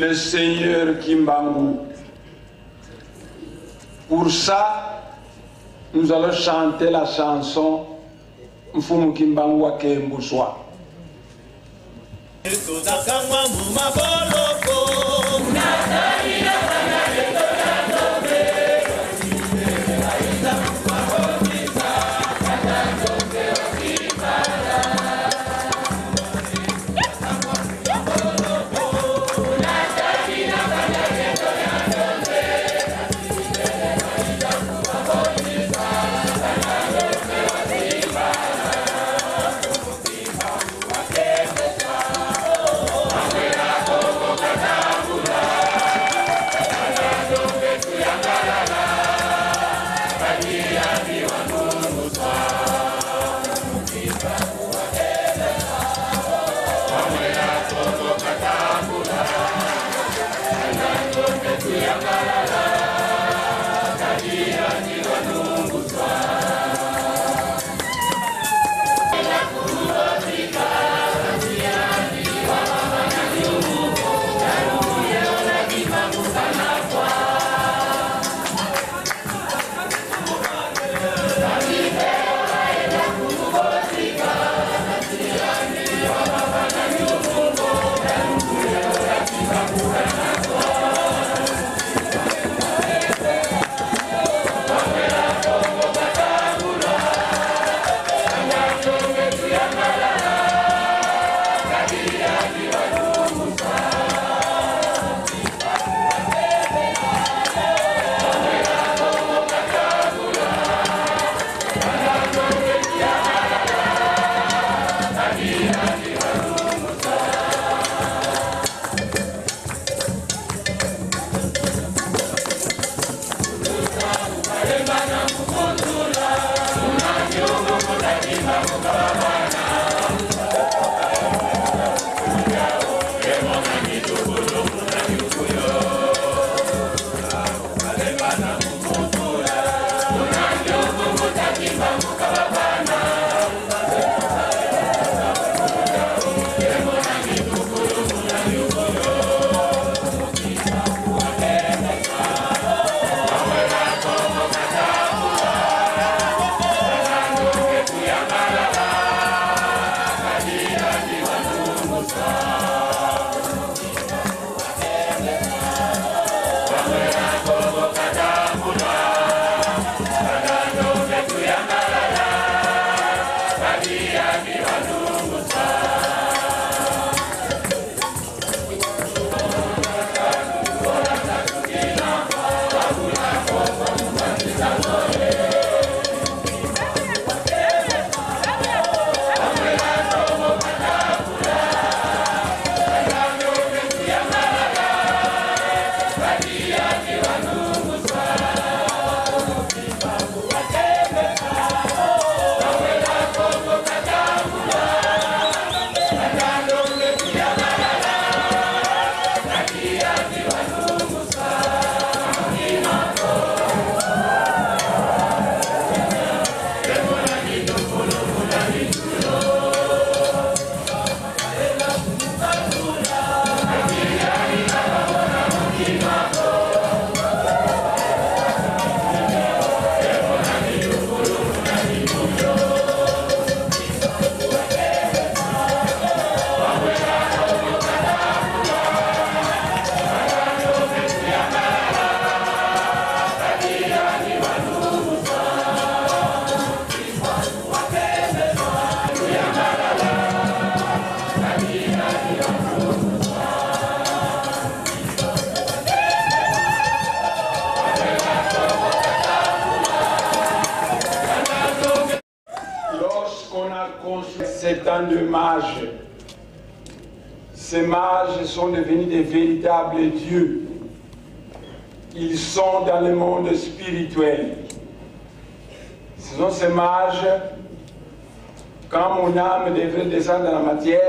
Le Seigneur Kimbangu. Pour ça, nous allons chanter la chanson Mfumu Kimbangu wa Kembuswa. construit 7 ans de mages. Ces mages sont devenus des véritables dieux. Ils sont dans le monde spirituel. Ce sont ces mages, quand mon âme devrait descendre dans la matière,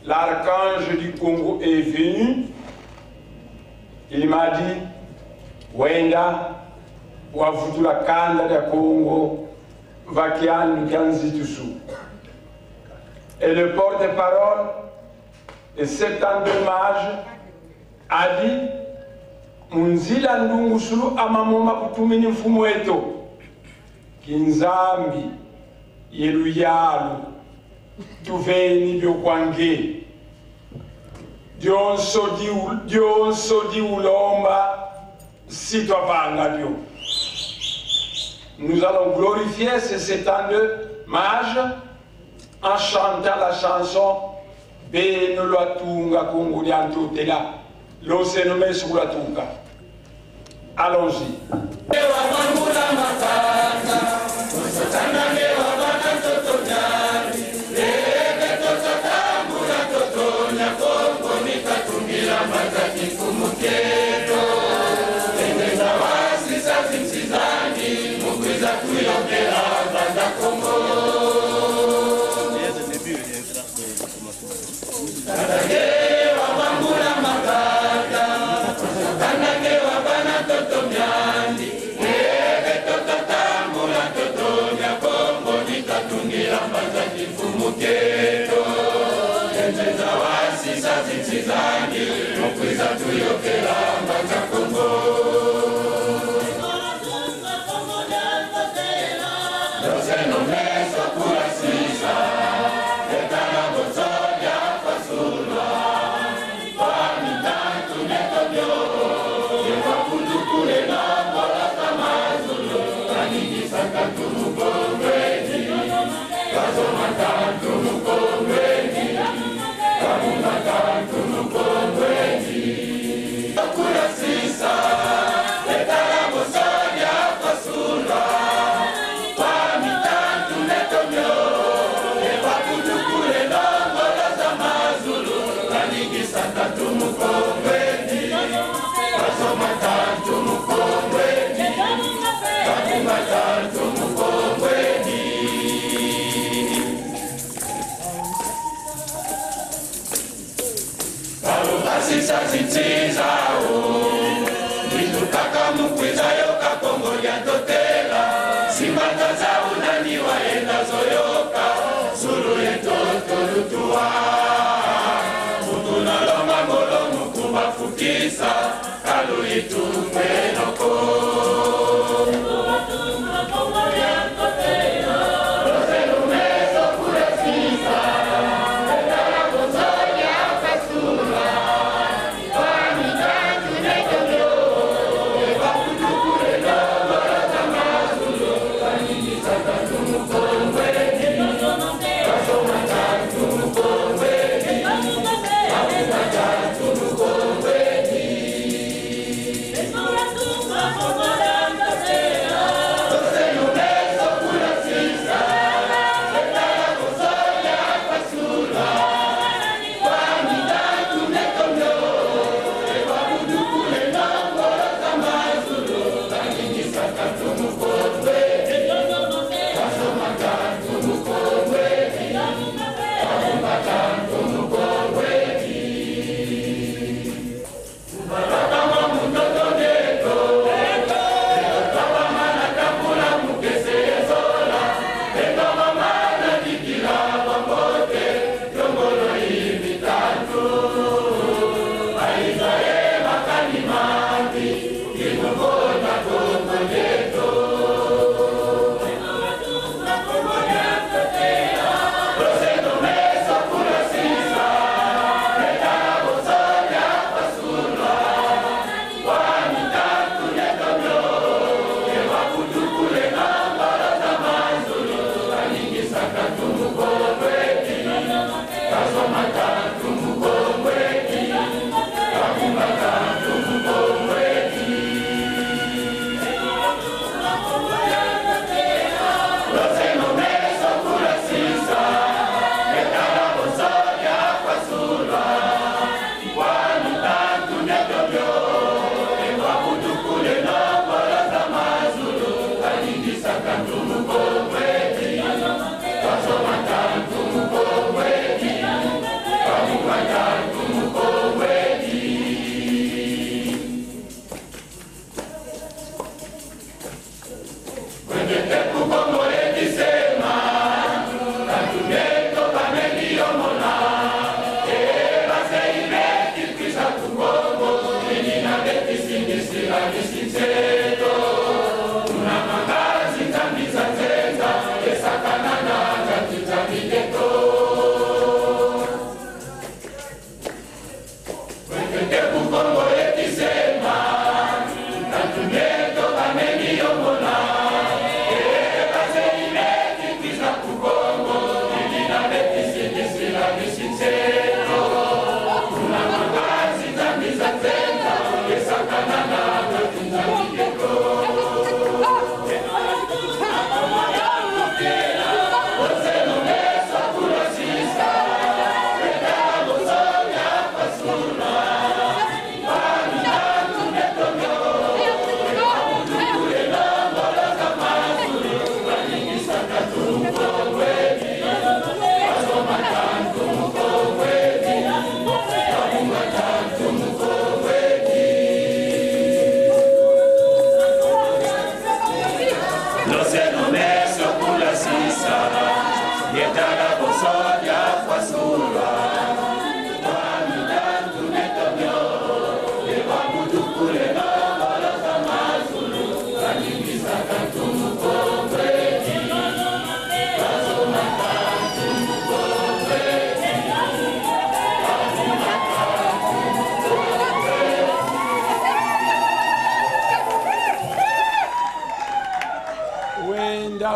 l'archange du Congo est venu. Il m'a dit, Wenda, wavutula kanda ya Congo, vakiandu kanzitusu. Et le porte-parole de 72 mages a dit, Munzila ndungu sulu amamoma kutumini mfumu wetu, kinzambi, yeluyalu, tuveni byokwange, Dionso di ulomba, si toi vanga Dieu. Nous allons glorifier ces 72 mages en chantant la chanson Beno Latunga Kunguliantu Tela, l'Osenome Sulatunga. Allons-y. Vamos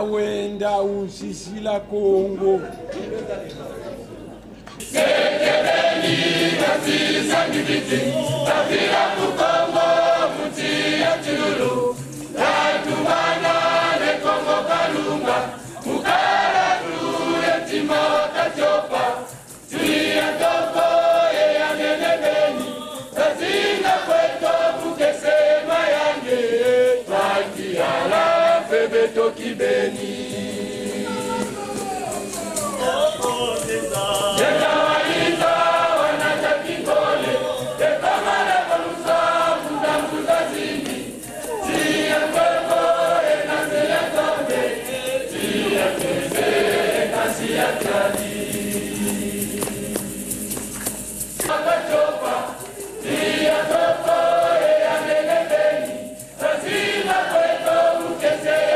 Wenda usisi la Kongo. Sekebeni kaziza ngibiti, tafira kukongo muti ya chululu. Tatumana le Kongo kalunga, mukara kule tima kachopa. Tulia toko ye ya nenebeni, kazinga kweto mukesema yange. Twakiala beto kibeni Jeka waita wanata kikole Jeka mara kalusa mudambuza zini Tia kweko enasi ya tobe Tia kese enasi ya kadi Akachopa Tia toko ya nenebeni Kazina kweko mukese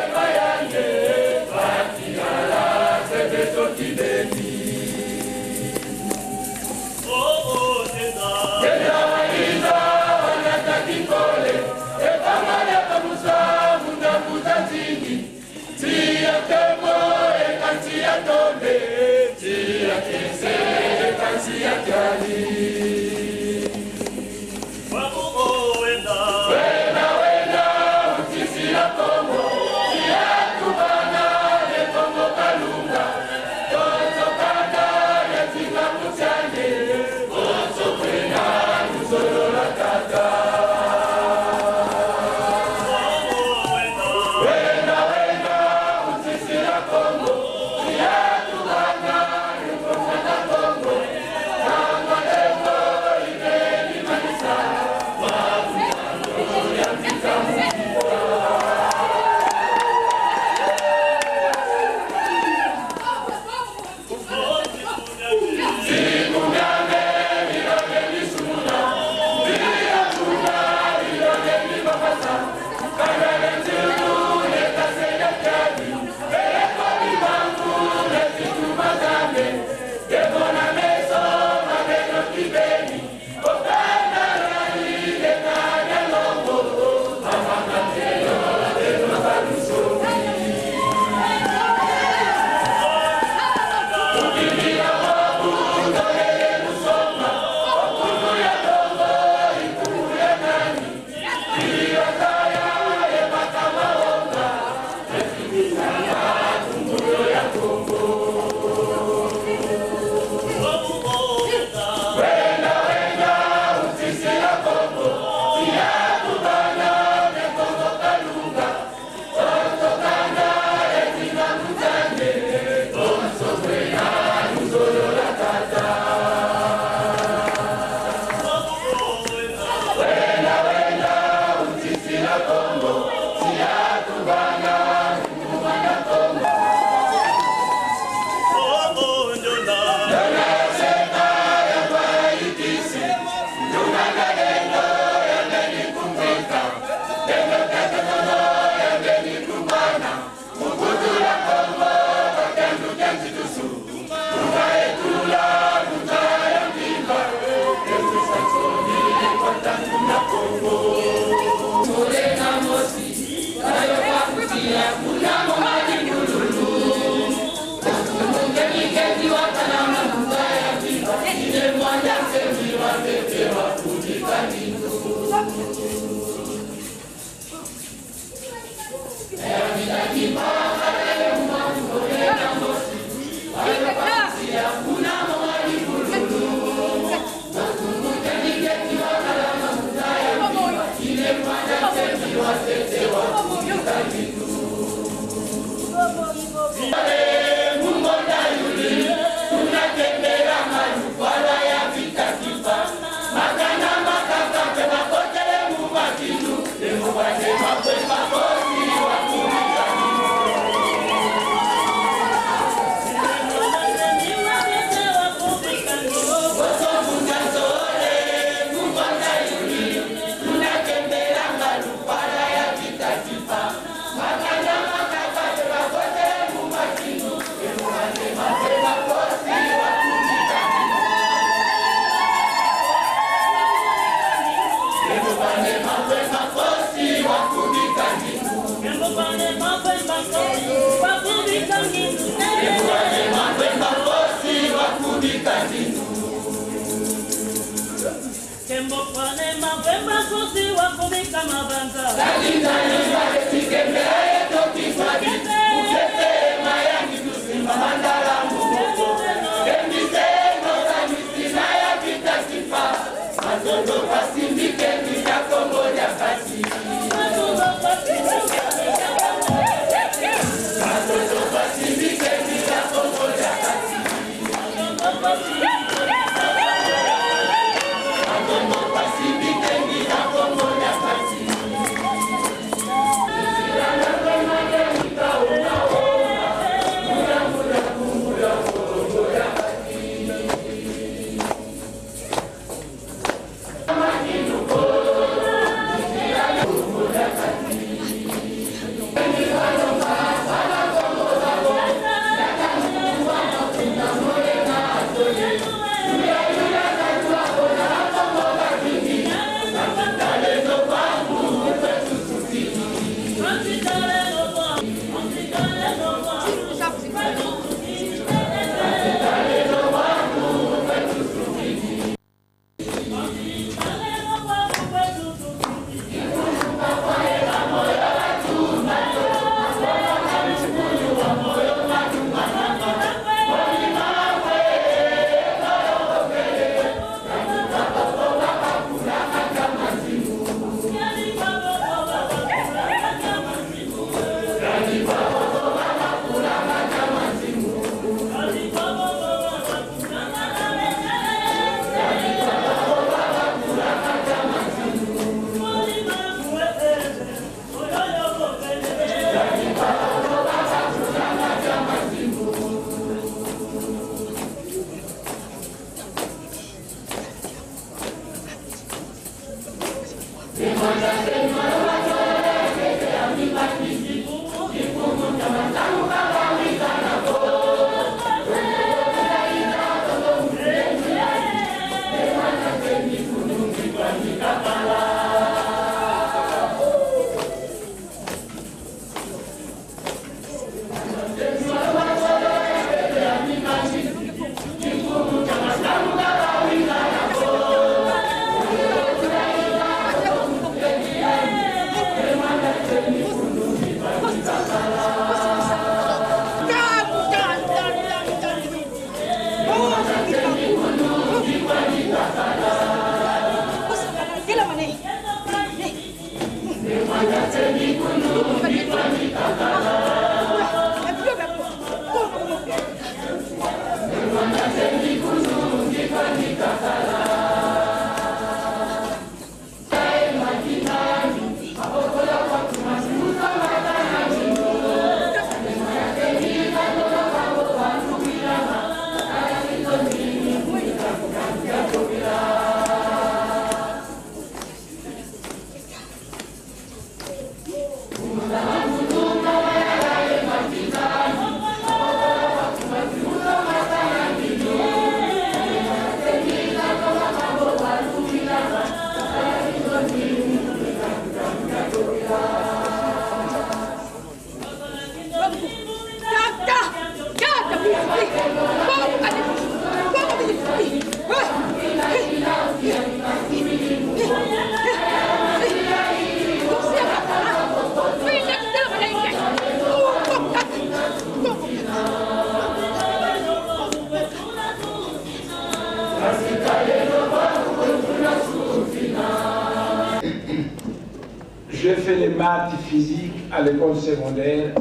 J'ai fait les maths physiques à l'école secondaire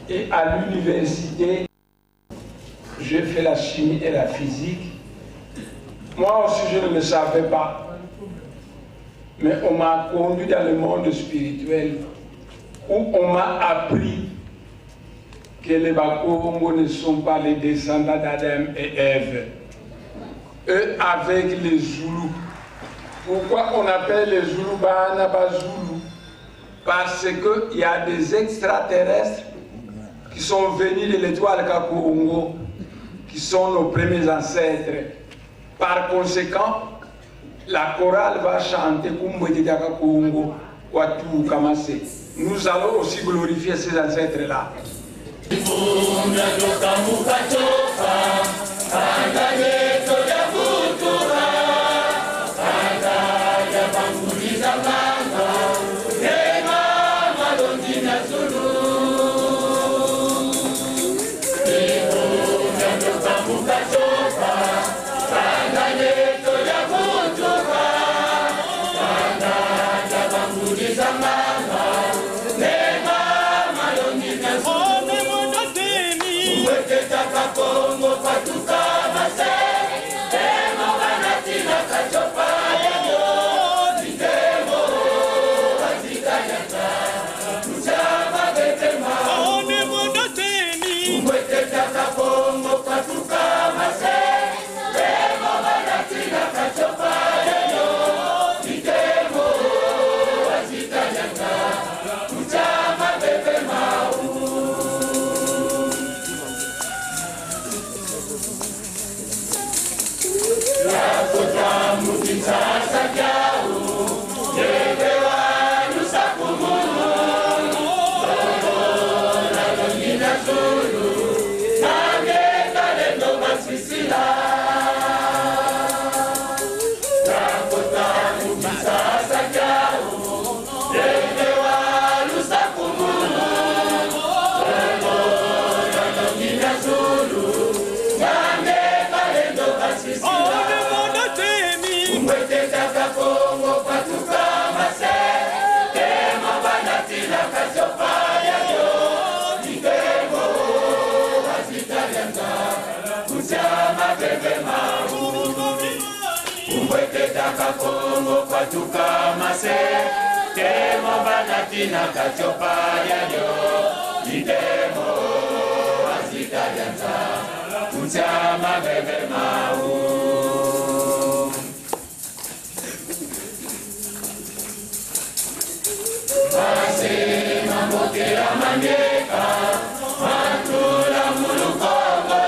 et à l'université, j'ai fait la chimie et la physique. Moi aussi, je ne le savais pas. Mais on m'a conduit dans le monde spirituel où on m'a appris que les Bakongo ne sont pas les descendants d'Adam et Ève. Eux avec les Zoulous. Pourquoi on appelle les Zoulous Bahanaba Zoulou? Parce qu'il y a des extraterrestres qui sont venus de l'étoile Kakongo, qui sont nos premiers ancêtres. Par conséquent, la chorale va chanter Kongo, Watu Kamase. Nous allons aussi glorifier ces ancêtres-là. Kongo kwatuka mase temo banatina kachopa yayo idemo azita yanza kuchama bebe mau mase mamokera mangeka matula mulukongo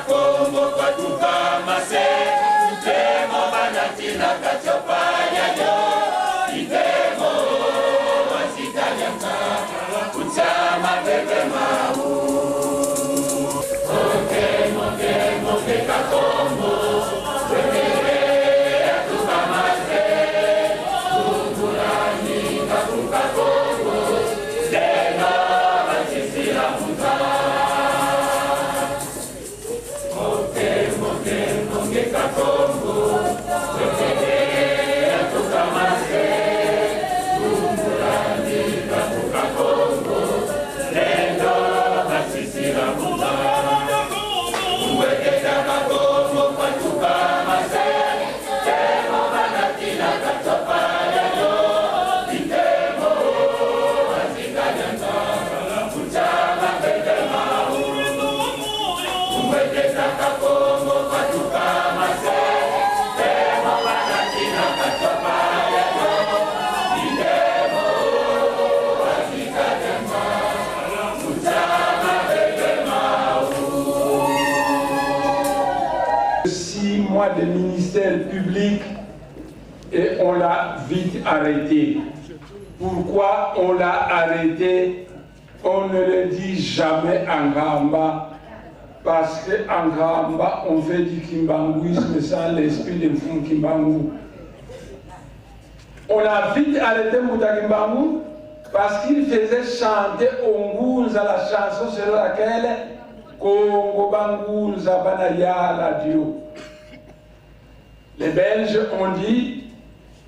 Kongo kwatuka mase temo banatina kachopa yayo idemo wasita yanga kuchama bebe mau moke kakongo wekere atuka mase kukurani kakuka kongo tena wasisira muta Kakongo, wekere atuka mase, kumburani kakuka Kongo, lendo basisira muta. Wekere Kakongo kwatuka mase, temo banatina kachopa yayo, itemo azika yanga, kuchama bebe mau. Wekere Kakongo kwatuka mase, temo banatina kachopa yayo, itemo azika yanga, kuchama bebe mau. 6 mois de ministère public et on l'a vite arrêté. Pourquoi on l'a arrêté? On ne le dit jamais en Gamba, parce qu'en Gamba, on fait du kimbanguisme sans l'esprit de Mfum Kimbangu. On a vite arrêté Mouta Kimbangu parce qu'il faisait chanter Ongunza, la chanson sur laquelle Kongo Bangunza Banaya Radio. Les Belges ont dit,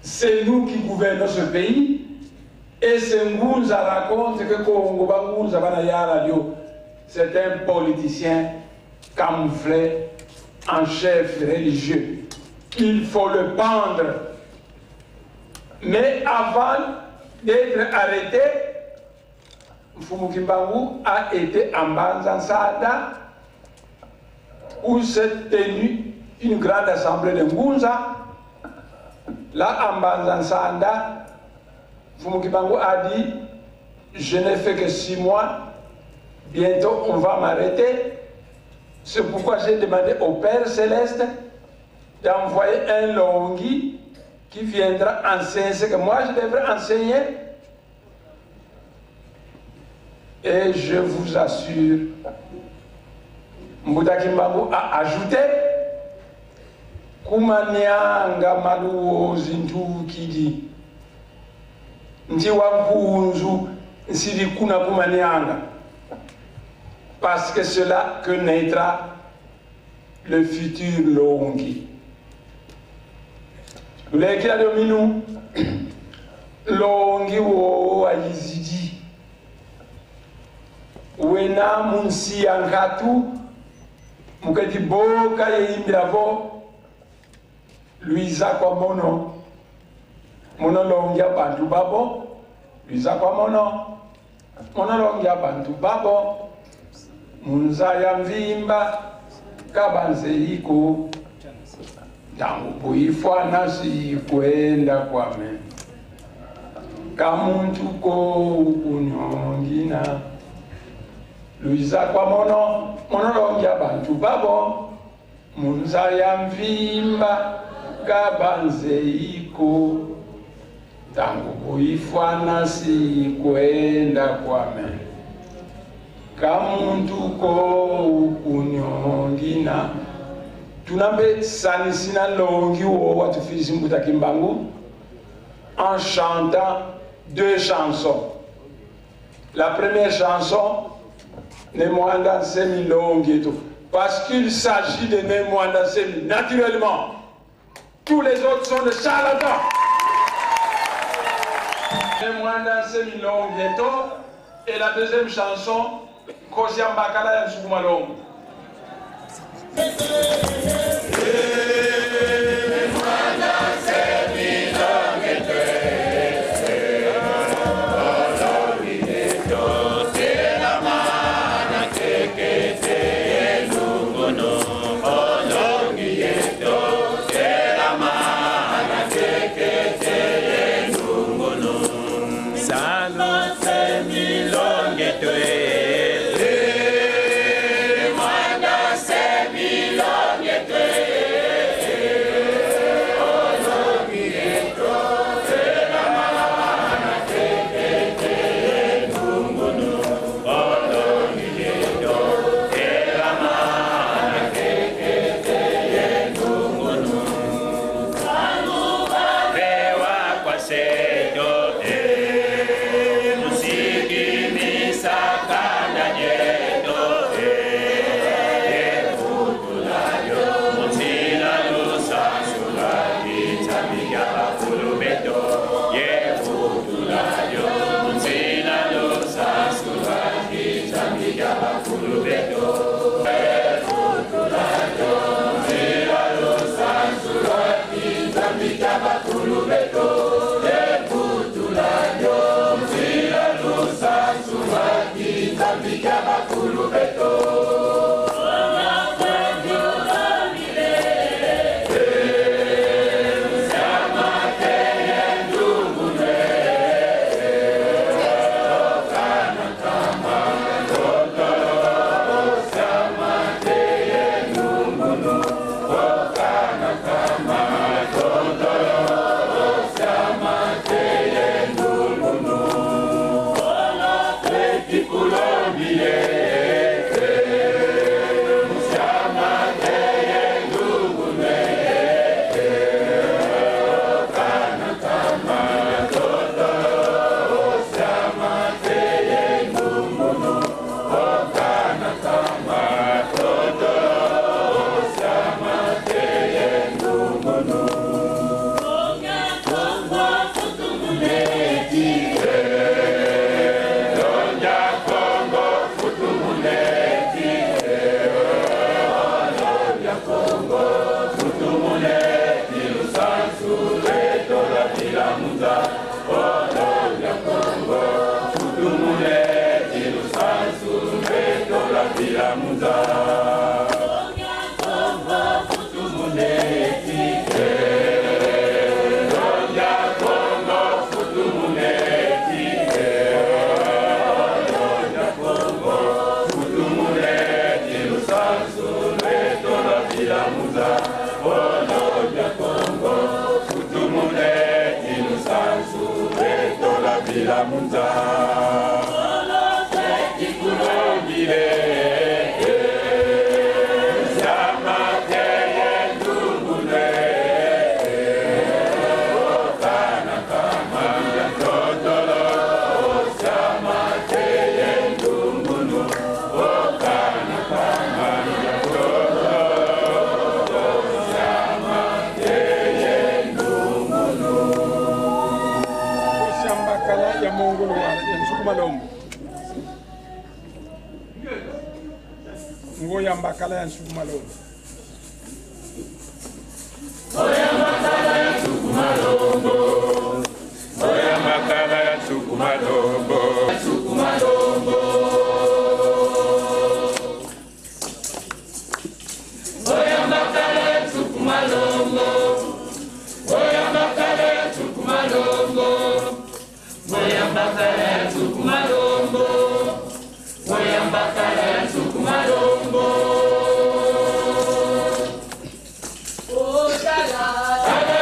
c'est nous qui gouvernons ce pays, et c'est Ngunza raconte que Kongo Bangunza Banaya Radio, c'est un politicien camouflé en chef religieux. Il faut le pendre. Mais avant d'être arrêté, Mfumu Kimbangu a été en Banzansada où s'est tenue une grande assemblée de Ngunza. Là, en Banzansada, Mfumu Kimbangu a dit, je n'ai fait que 6 mois, bientôt on va m'arrêter. C'est pourquoi j'ai demandé au Père Céleste d'envoyer un longhi qui viendra enseigner ce que moi je devrais enseigner. Et je vous assure, Mbouta Kimbangu a ajouté Kumanyanga maluozi ntukidi Njiwa mpunzu nsiri kuna kumanyanga. Parce que c'est là que naîtra le futur Longi. Lekila dominu Longi wo ayizidi. Wena munsi yankatu mukati boka yeimbilavo Luisa kwa mono Longi abantu babo Luisa kwa mono Longi abantu babo Munza ya mvimba kabanze iko Tangu kuifwa nasi kwenda kwa me Kamuntu ko ukunyongina Luisa kwa mono Longi abantu babo Munza ya mvimba kabanze iko Tangu kuifwa nasi kwenda kwa me Kamuntu ko ukunyongina Tunambe sanisina Longi wo watufilisi Mbouta Kimbangu en chantant deux chansons. La première chanson Nemwanda Semi Longi et tout. Parce qu'il s'agit de Nemwanda Semi. Naturellement, tous les autres sont de charlatans. Nemwanda Semi Longi et tout. Et la deuxième chanson, Kosiambakala Yansukuma Longi. Señor, bila munza Ngoya mbakala ya nsukumalombo. Ngoya mbakala ya nsukumalombo. Ngoya mbakala ya nsukumalombo. Nsukumalombo. Ngoya mbakala ya nsukumalombo. Ngoya mbakala ya nsukumalombo. Ngoya mbakala ya nsukumalombo. Ngoya mbakala ya nsukumalombo.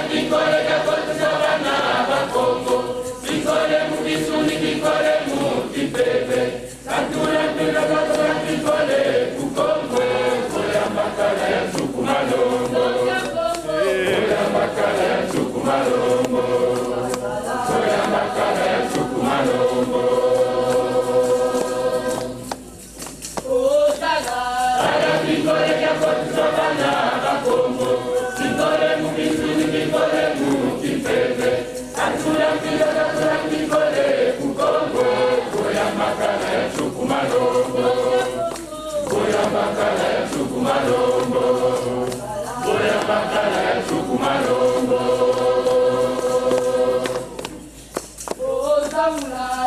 Kikole kakoto sabana bakongo, kikole mukisuni kikole mukipepe, katula tula katula kikole kukongo, koya mbakala ya nsukumalombo, koya mbakala ya nsukumalombo, koya mbakala ya nsukumalombo. Kikole kakoto sabana bakongo, kikole mukisuni kikole mukipepe, katula tula katula kikole kukongo, koya mbakala ya nsukumalombo, koya mbakala ya nsukumalombo, koya mbakala ya nsukumalombo.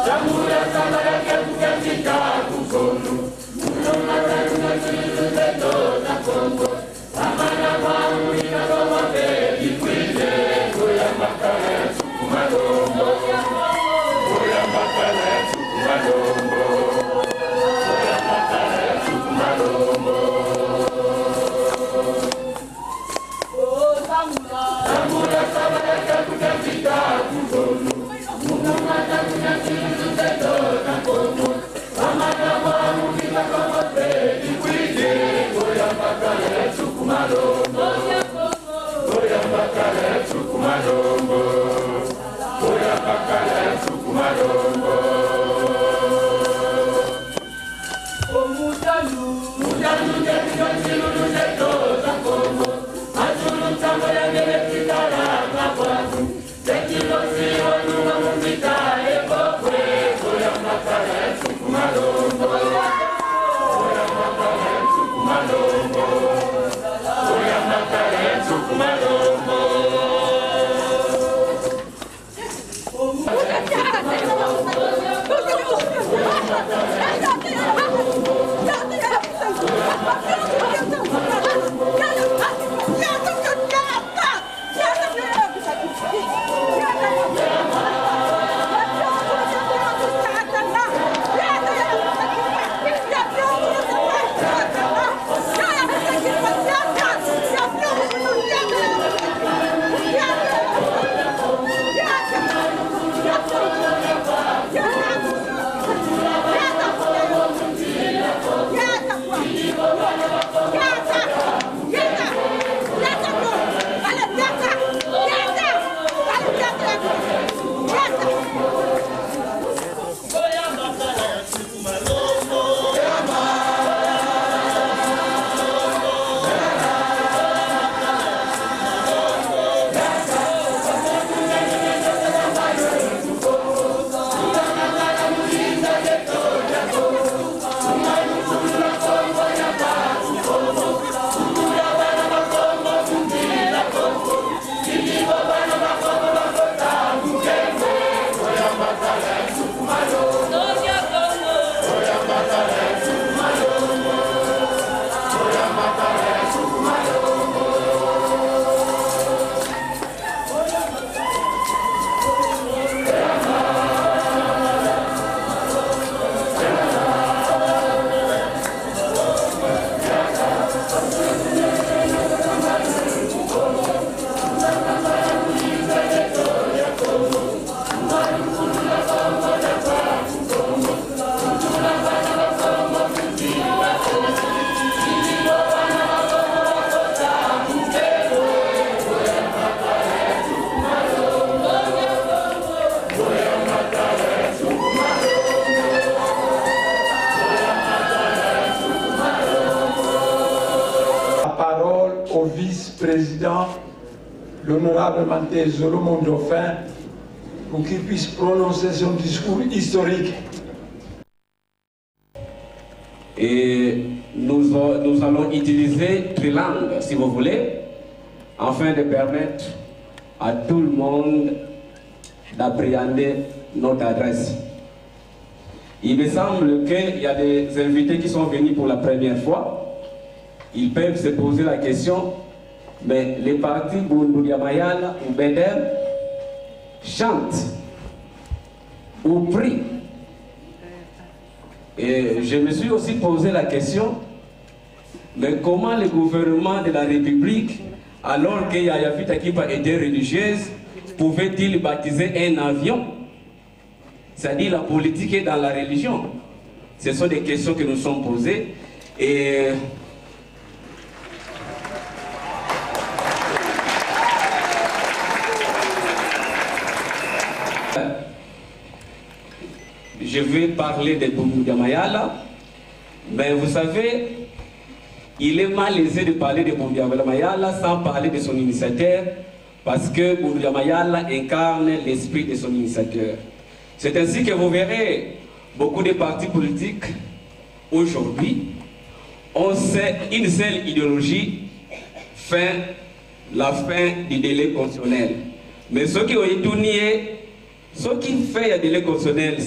Zamura samara kemukemika kukono, mulomata tunasiluzeto na kongo, amana mwangu inagoma bebi kwile, koya mbakala ya nsukumalombo, koya mbakala ya nsukumalombo, koya mbakala ya nsukumalombo. Zamura samara kemukemika kukono, mulomata tunasiluzeto na kongo, amana mwangu inagoma bebi kwile, koya mbakala ya nsukumalombo, koya mbakala ya nsukumalombo, koya mbakala ya nsukumalombo. Mujanu jekino chilulu jetoza kongo, azulu mtambo ya ngele kitara ngabwaku, jekino siyo nunga mumita ekokwe, koya mbakala ya nsukumalombo, koya mbakala ya nsukumalombo, koya mbakala ya nsukumalombo. vice-président, l'honorable Manté Solomon Dauphin, pour qu'il puisse prononcer son discours historique. Et nous allons utiliser trilingue, si vous voulez, afin de permettre à tout le monde d'appréhender notre adresse. Il me semble qu'il y a des invités qui sont venus pour la première fois. Ils peuvent se poser la question, mais les partis Bundu Mayala ou Bedem chantent ou prient. Et je me suis aussi posé la question, mais comment le gouvernement de la République, alors que Yaya Vita Kipa était religieuse, pouvait-il baptiser un avion? C'est-à-dire la politique est dans la religion. Ce sont des questions que nous sommes posées. Et je vais parler de Bundu Mayala, mais vous savez, il est malaisé de parler de Bundu Mayala sans parler de son initiateur, parce que Bundu Mayala incarne l'esprit de son initiateur. C'est ainsi que vous verrez beaucoup de partis politiques aujourd'hui ont une seule idéologie, la fin du délai constitutionnel. Mais ceux qui ont étudié, ceux qui font le délai constitutionnel,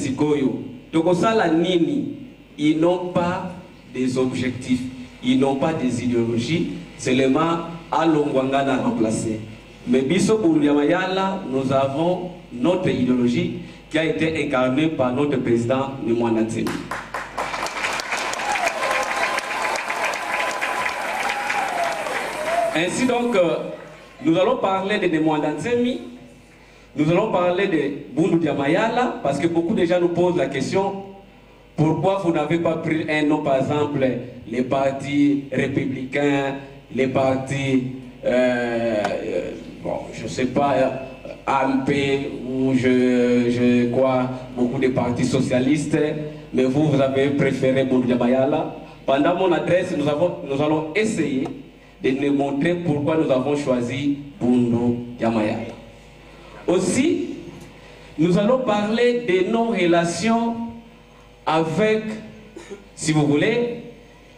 ils n'ont pas des objectifs, ils n'ont pas des idéologies, seulement à l'Ongwangana remplacer. Mais Biso Bundu Mayala, nous avons notre idéologie qui a été incarnée par notre président Nimwanda Ntemi. Ainsi donc, nous allons parler de Nimwanda Ntemi, nous allons parler de Bundu Mayala, parce que beaucoup de gens nous posent la question, pourquoi vous n'avez pas pris un nom, par exemple, les partis républicains, les partis, bon, je ne sais pas, AMP ou je crois beaucoup de partis socialistes, mais vous avez préféré Bundu Mayala. Pendant mon adresse, nous allons essayer de nous montrer pourquoi nous avons choisi Bundu Mayala. Aussi, nous allons parler de nos relations avec, si vous voulez,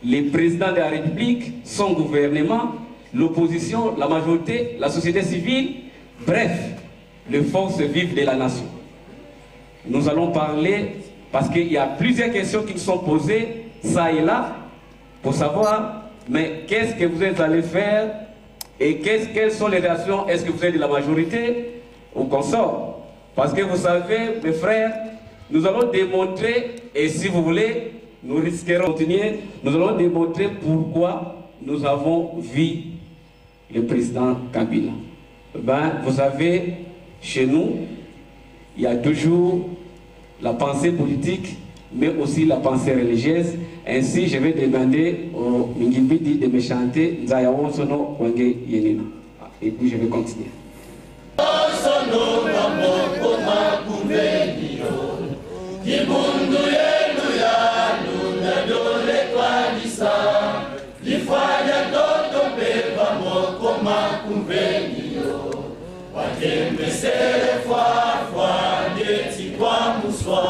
les présidents de la République, son gouvernement, l'opposition, la majorité, la société civile, bref, les forces vives de la nation. Nous allons parler, parce qu'il y a plusieurs questions qui nous sont posées, ça et là, pour savoir, mais qu'est-ce que vous êtes allés faire et quelles sont les relations, est-ce que vous êtes de la majorité ou consort? Parce que vous savez, mes frères, nous allons démontrer, et si vous voulez, nous risquerons de continuer, nous allons démontrer pourquoi nous avons vu le président Kabila. Ben, vous savez, chez nous, il y a toujours la pensée politique, mais aussi la pensée religieuse. Ainsi, je vais demander au Mingibidi de me chanter Nzaya Wonsono Wange Yenina. Et puis, je vais continuer. Wakembesele fwa fwa ndeti kwa muswa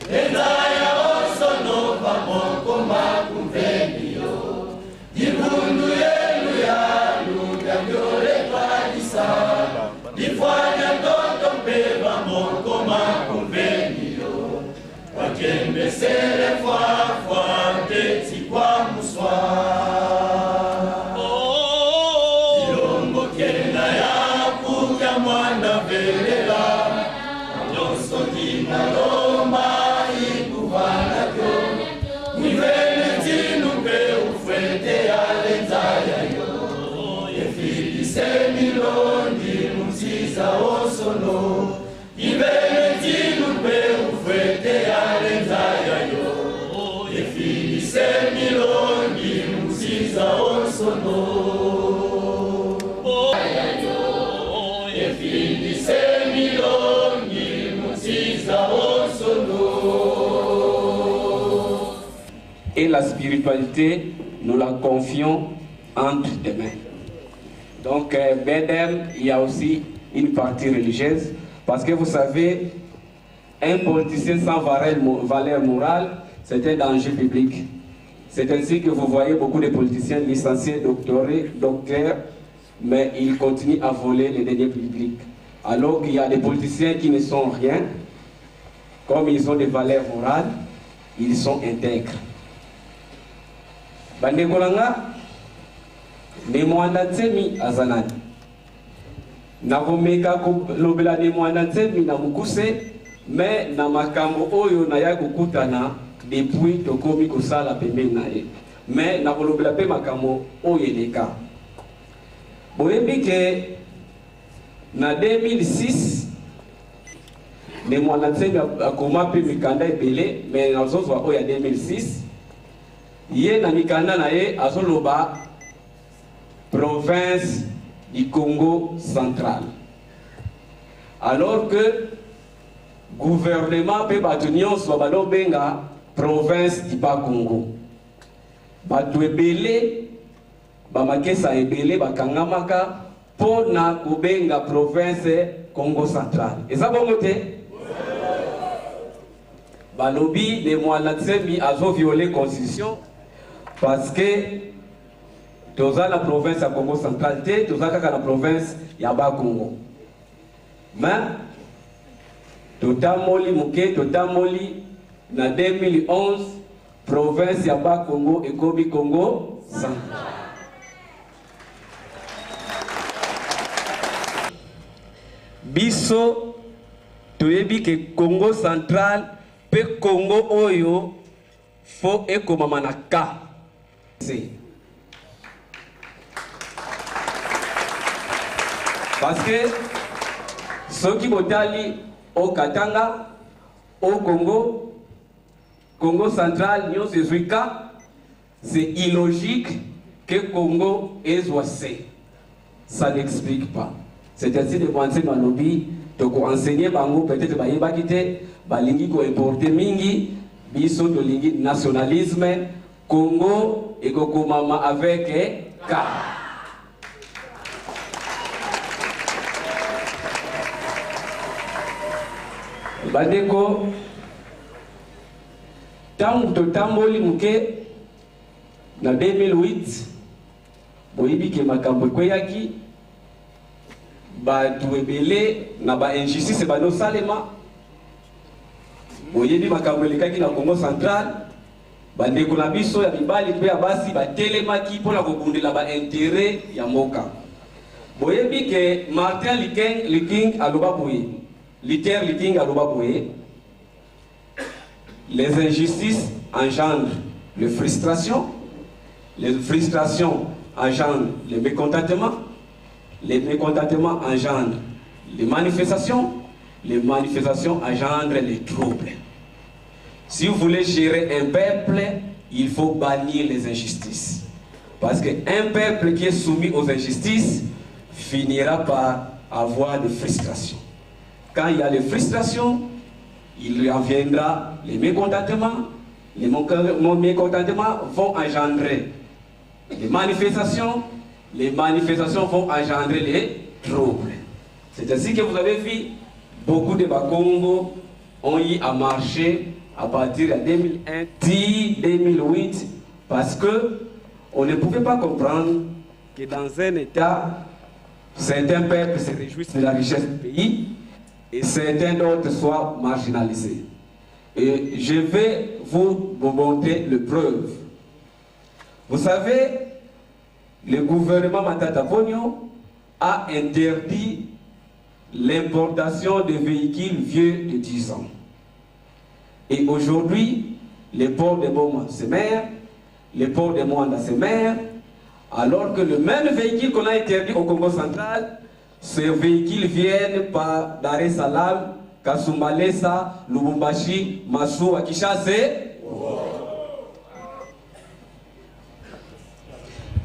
Endaya osono pamoko makumvenio Dibundu yenu ya luga myore kwa disa Difanya ndoto mpeva moko makumvenio Wakembesele fwa fwa ndeti kwa muswa Osono, ibele lupe ufete alenzaya yo. Efili semilongi musiza osono. Efili semilongi musiza osono. Et la spiritualité nous la confions entre des mains. Donc, BEDEM, il y a aussi une partie religieuse, parce que vous savez, un politicien sans valeur morale, c'est un danger public. C'est ainsi que vous voyez beaucoup de politiciens licenciés, docteurs, mais ils continuent à voler les deniers publics. Alors qu'il y a des politiciens qui ne sont rien, comme ils ont des valeurs morales, ils sont intègres. Bandekolanga, ne mwanda tsemi azanani. Nakomeka lobela ne mwanda tsemi na mukuse, mais na makambo oyo na ya kukutana depuis tokomi kosala pembeni na ye. Mais nakolobela pe makambo oyo eleka. Boyebi ke na 2006 ne mwanda tsemi akoma pe mikanda ebele, mais nazozwa oyo ya 2006 ye na mikanda na ye azoloba province du Congo central. Alors que gouvernement pe bato nyonso balobenga province du Bas-Congo. Bato ebele bamakesa ebele bakangamaka pona kubenga province Congo central. Eza bongo te? Balobi le Mwanda Tsemi azo violer constitution parce que toza la province ya Congo central te, toza kaka la province ya Bas-Congo. Mais totamoli muke, totamoli na 2011 province ya Bas-Congo ekomi Congo central. Biso toyebi ke Congo central pe Congo oyo fo ekomama na ka. Parce que ceux qui botali au Katanga, au Congo, Congo central, Nyon Sezuika, c'est illogique que Congo est oisé. Ça n'explique pas. C'est ainsi de penser dans lobby, donc enseigner bango peut-être ba kite, ba lingi ko importer mingi, biso to lingi nationalisme, Congo et Koko mama avec K. Badeko tangu totamboli muke na 2008 boyibi ke makambo kweyaki batu ebele na ba injustice bano salema boyebi makambo elekaki na Congo central bandeko na biso ya mibali pe ya basi batelemaki mpona kobundela ba intérêt ya mboka boyebi ke Martin Luther King aloba boye les injustices engendrent les frustrations engendrent les mécontentements engendrent les manifestations engendrent les troubles. Si vous voulez gérer un peuple, il faut bannir les injustices. Parce qu'un peuple qui est soumis aux injustices finira par avoir des frustrations. Quand il y a les frustrations, il en viendra les mécontentements. Les mécontentements vont engendrer les manifestations vont engendrer les troubles. C'est ainsi que vous avez vu, beaucoup de Bakongo ont eu à marcher à partir de 2001, 2008, parce que on ne pouvait pas comprendre que dans un État, certains peuples se réjouissent de la richesse du pays, et certains d'autres soient marginalisés. Et je vais vous montrer le preuve. Vous savez, le gouvernement Matata Ponyo a interdit l'importation de véhicules vieux de 10 ans. Et aujourd'hui, les ports de Boma se mèrent, les ports de Mwanda se mèrent, alors que le même véhicule qu'on a interdit au Congo central, ces véhicules viennent par Dar es Salaam, Kasumbalesa, Lubumbashi, Massou, Kinshasa.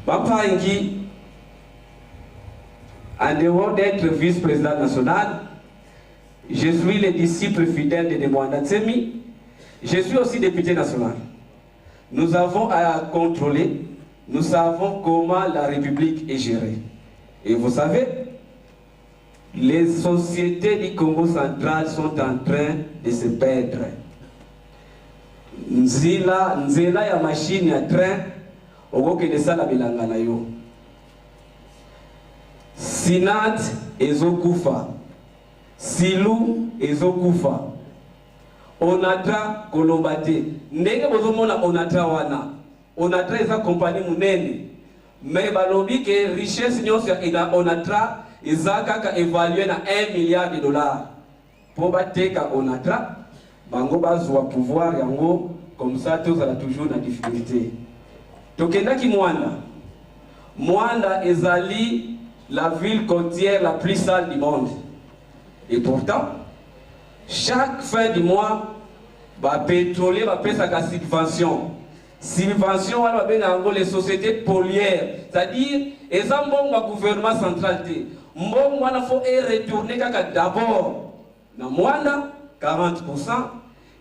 Papa Ingi, en dehors d'être vice-président national, je suis le disciple fidèle de Mwanda Tsemi, je suis aussi député national. Nous avons à contrôler nous savons comment la République est gérée. Et vous savez, les sociétés du Congo central sont en train de se perdre. Nzela ya machine ya train, okokende sala bilanga na yo. Sinat ezokufa, Silu ezokufa, Onatra kolombate. Ndenge bozomona Onatra wana. Onatra eza compagnie munene. Mais balobi ke richesse nyonso ya Onatra eza kaka évalué na 1 milliard de dollars. Pour bateka Onatra, bango bazwa pouvoir yango, comme ça tous ala toujours na difficulté. Tokenda ki Mwanda. Mwanda ezali la ville côtière la plus sale du monde. Et pourtant, chaque fin du mois, ba pétrolier va payer sa subvention. Subvention, on va payer les sociétés polluères. C'est-à-dire, les ambons du gouvernement central. Mbong wana faut retourner d'abord. Na Mwanda, 40%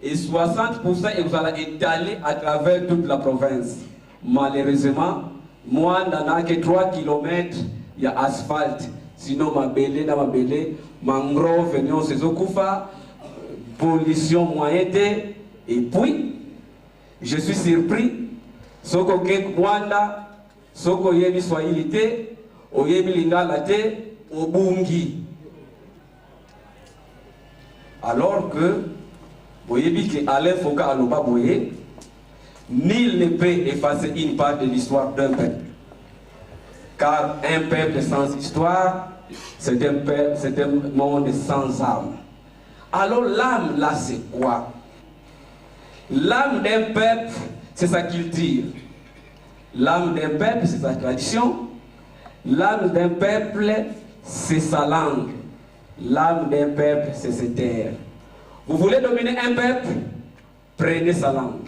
et 60% et vous allez étaler à travers toute la province. Malheureusement, Mwanda n'a que 3 km, il y a asphalte. Sinon, mabele, mangrove, venons ces okufa, pollution moyenne. Et puis, je suis surpris, soko ke Mwanda, soko yebi swahilité, o yebi lingala te, o bungi. Alors que, vous yebi que Alain Foka aloba boye, nul ne peut effacer une part de l'histoire d'un peuple. Car un peuple sans histoire, c'est un monde sans âme. Alors l'âme, là, c'est quoi? L'âme d'un peuple, c'est sa culture. L'âme d'un peuple, c'est sa tradition. L'âme d'un peuple, c'est sa langue. L'âme d'un peuple, c'est ses terres. Vous voulez dominer un peuple? Prenez sa langue.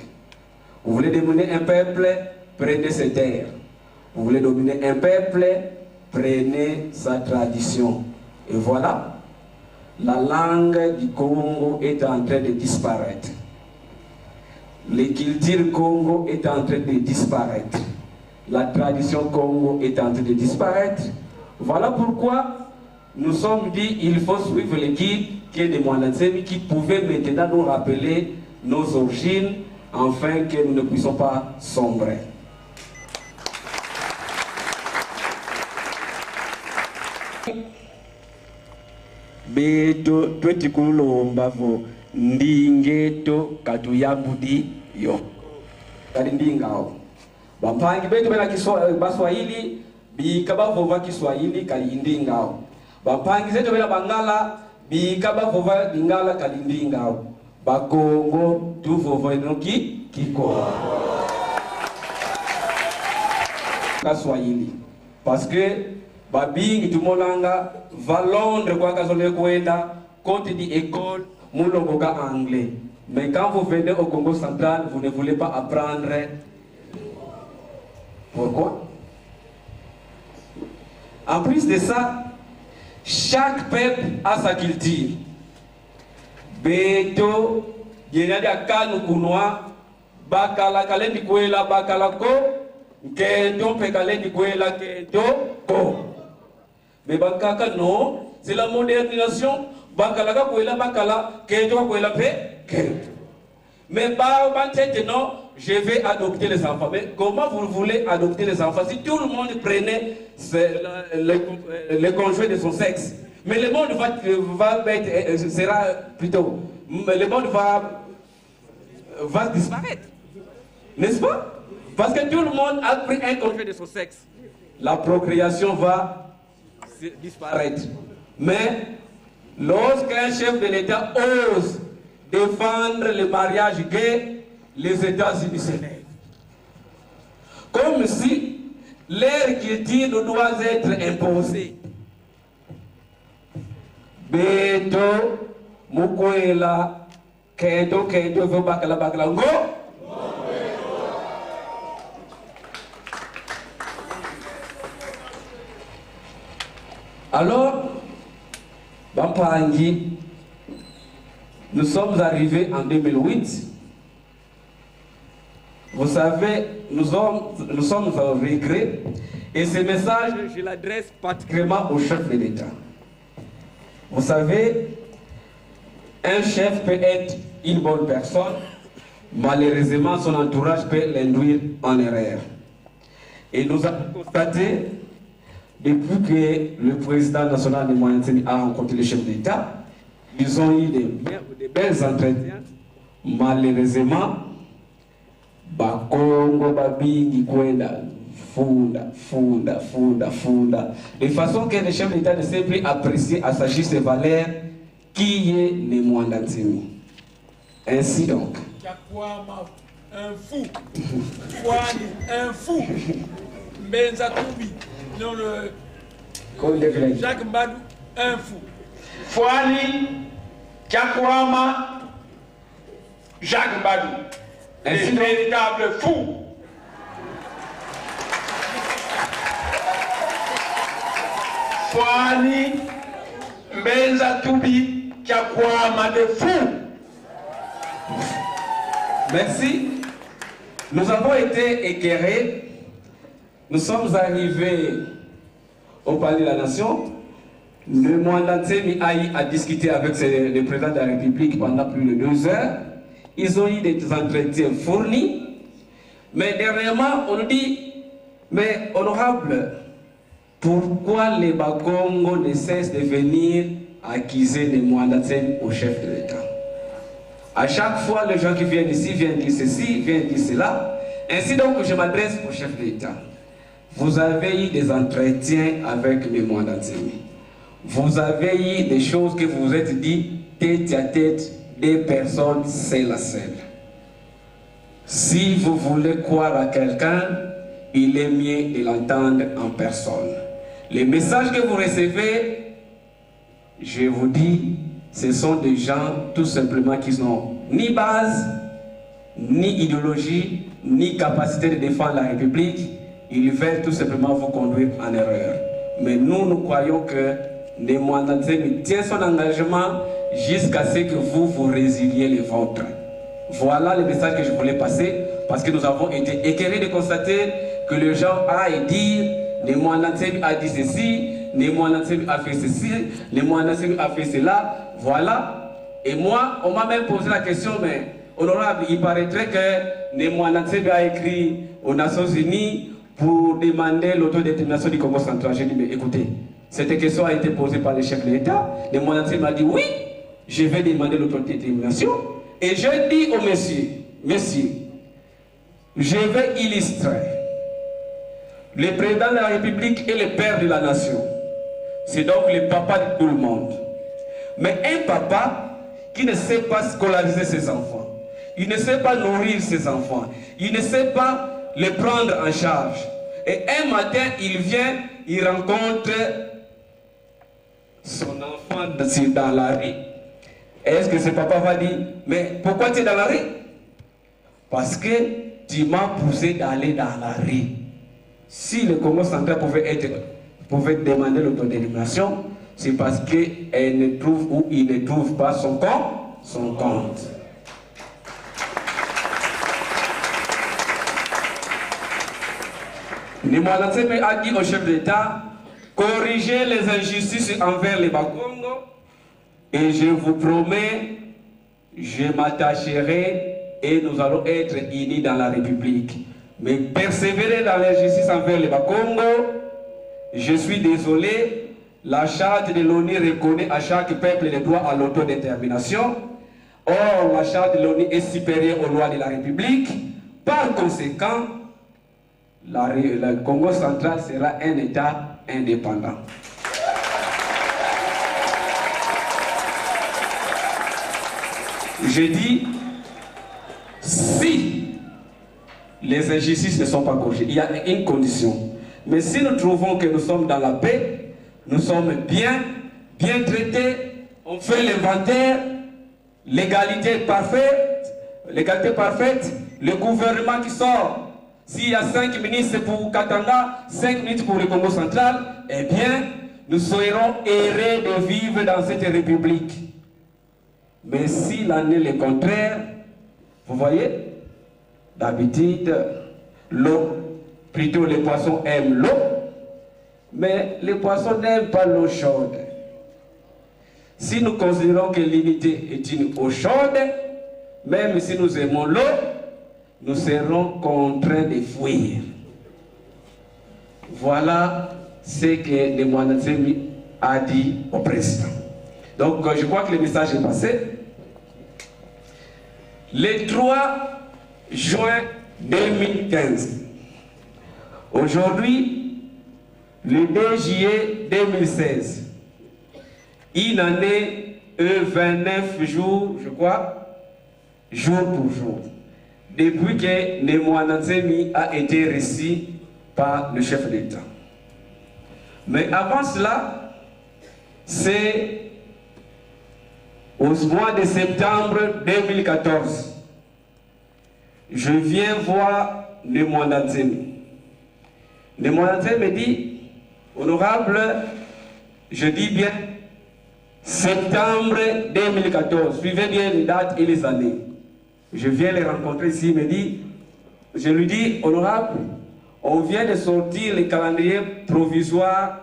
Vous voulez dominer un peuple? Prenez ses terres. Vous voulez dominer un peuple? Prenez sa tradition. Et voilà, la langue du Congo est en train de disparaître. Les cultures Congo est en train de disparaître. La tradition Congo est en train de disparaître. Voilà pourquoi nous sommes dit qu'il faut suivre les guides qui est de Mwananzemi qui pouvaient maintenant nous rappeler nos origines afin que nous ne puissions pas sombrer. Beto twetikulomba vo ndingeto katuyambudi yo kalindingao bampangi beto bena Kiswahili bikaba vova Kiswahili kalindingao bampangi zeto bena Bangala bikaba vova Bingala kalindingao bakongo tu vova enoki kiko Kiswahili parce que babingi tumolanga va Londres kwa kazole kwenda côté di école moulongoka anglais. Mais quand vous venez au Congo central, vous ne voulez pas apprendre. Pourquoi? En plus de ça, chaque peuple a sa culture. Beto, yenadi akanu kunwa, bakala kalendi kwela bakala ko, kendo pe kalendi kwela kendo ko. Mais bakaka non, c'est la modernisation. Bakalaka kwela bakala, kendo kwela pe kendo. Mais non, je vais adopter les enfants. Mais comment vous voulez adopter les enfants si tout le monde prenait le conjoint de son sexe? Mais le monde sera plutôt, le monde va disparaître, n'est-ce pas? Parce que tout le monde a pris un conjoint de son sexe. La procréation va disparaître. Mais lorsqu'un chef de l'État ose défendre le mariage gay, les États-Unis s'élèvent. Comme si leur culture doit être imposée. Beto, Mukwela, Kendo, Bakala, Bakalango. Alors, Bampangi, nous sommes arrivés en 2008. Vous savez, nous sommes au regret et ce message, je l'adresse particulièrement au chef de l'État. Vous savez, un chef peut être une bonne personne, malheureusement son entourage peut l'induire en erreur. Et nous avons constaté, depuis que le président national de Moyen-Orient a rencontré le chef d'État, ils ont eu des belles entretiens. Malheureusement, Bakongo Babingi Kwenda, Funda. De façon que le chef d'État ne sait plus apprécier à sa juste valeur qui est le Mwandantimi. Ainsi donc. Un fou. Un fou. Benzatoubi. Non, le Jacques Mbadou, un fou. Fouani, Kakwama, Jacques Mbadou. Un véritable fou. Fouani, Benzatoubi, Kakwama de fou. Merci. Nous avons été éclairés. Nous sommes arrivés au Palais de la Nation. Le Mwandantemi a discuté avec le président de la République pendant plus de 2 heures. Ils ont eu des entretiens fournis. Mais dernièrement, on nous dit, mais honorable, pourquoi les Bakongo ne cessent de venir accuser les Mwandantemi au chef de l'État? À chaque fois, les gens qui viennent ici viennent dire ceci, viennent dire cela. Ainsi donc, je m'adresse au chef de l'État. Vous avez eu des entretiens avec les Mwandantemi. Vous avez eu des choses que vous vous êtes dit tête à tête, des personnes seule à seule. Si vous voulez croire à quelqu'un, il est mieux de l'entendre en personne. Les messages que vous recevez, je vous dis, ce sont des gens tout simplement qui n'ont ni base, ni idéologie, ni capacité de défendre la République. Ils veulent tout simplement vous conduire en erreur. Mais nous croyons que les Mwandantemi tient son engagement jusqu'à ce que vous résiliez les vôtres. Voilà le message que je voulais passer, parce que nous avons été éclairés de constater que les gens aillent dire les Mwandantemi a dit ceci, les Mwandantemi a fait ceci, les Mwandantemi a fait cela. Voilà. Et moi, on m'a même posé la question, mais honorable, il paraîtrait que les Mwandantemi a écrit aux Nations Unies pour demander l'autodétermination du Congo central. J'ai dit, mais écoutez, cette question a été posée par le chef de l'État. Le Mwandantemi m'a dit, oui, je vais demander l'autodétermination. Et je dis au messieurs, je vais illustrer. Le président de la République est le père de la nation. C'est donc le papa de tout le monde. Mais un papa qui ne sait pas scolariser ses enfants, il ne sait pas nourrir ses enfants, il ne sait pas les prendre en charge. Et un matin, il vient, il rencontre son enfant dans la rue. Est-ce que ce papa va dire, mais pourquoi tu es dans la rue? Parce que tu m'as poussé d'aller dans la rue. Si le Congo central pouvait demander l'autodétermination, c'est parce qu'elle ne trouve ou il ne trouve pas son compte. Le Mwandantemi a dit au chef d'État, corrigez les injustices envers les Bakongo et je vous promets, je m'attacherai et nous allons être unis dans la République. Mais persévérer dans l'injustice envers les Bakongo, je suis désolé, la charte de l'ONU reconnaît à chaque peuple le droit à l'autodétermination. Or, la charte de l'ONU est supérieure aux lois de la République. Par conséquent, le Congo central sera un État indépendant. Je dis, si les injustices ne sont pas corrigées, il y a une condition. Mais si nous trouvons que nous sommes dans la paix, nous sommes bien traités, on fait l'inventaire, l'égalité parfaite, le gouvernement qui sort. S'il y a 5 ministres pour Katanga, 5 ministres pour le Congo central, eh bien, nous serons heureux de vivre dans cette république. Mais s'il en est le contraire, vous voyez, D'habitude, l'eau, plutôt les poissons aiment l'eau, mais les poissons n'aiment pas l'eau chaude. Si nous considérons que l'unité est une eau chaude, même si nous aimons l'eau, nous serons contraints de fuir. Voilà ce que le Mwanantsemi a dit au président. Donc je crois que le message est passé. Le 3 juin 2015, aujourd'hui, le 2 juillet 2016, une année et 29 jours, je crois, jour pour jour, depuis que le Mwanantsemi a été reçu par le chef d'État. Mais avant cela, c'est au mois de septembre 2014, je viens voir le Mwanantsemi. Le Mwanantsemi me dit, honorable, je dis bien, septembre 2014, suivez bien les dates et les années. Je viens les rencontrer ici, il me dit, je lui dis, honorable, on vient de sortir le calendrier provisoire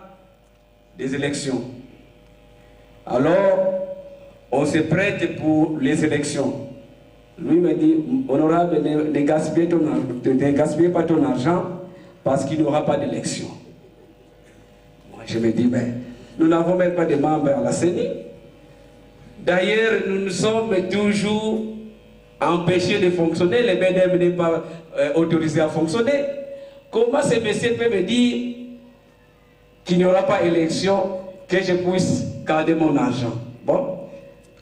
des élections. Alors, on se prête pour les élections. Lui me dit, honorable, ne gaspillez pas ton argent parce qu'il n'y aura pas d'élection. Moi, je me dis, mais nous n'avons même pas de membres à la CENI. D'ailleurs, nous nous sommes toujours empêchés de fonctionner. Le BNM n'est pas autorisé à fonctionner. Comment ce monsieur peut me dire qu'il n'y aura pas d'élection, que je puisse garder mon argent? Bon.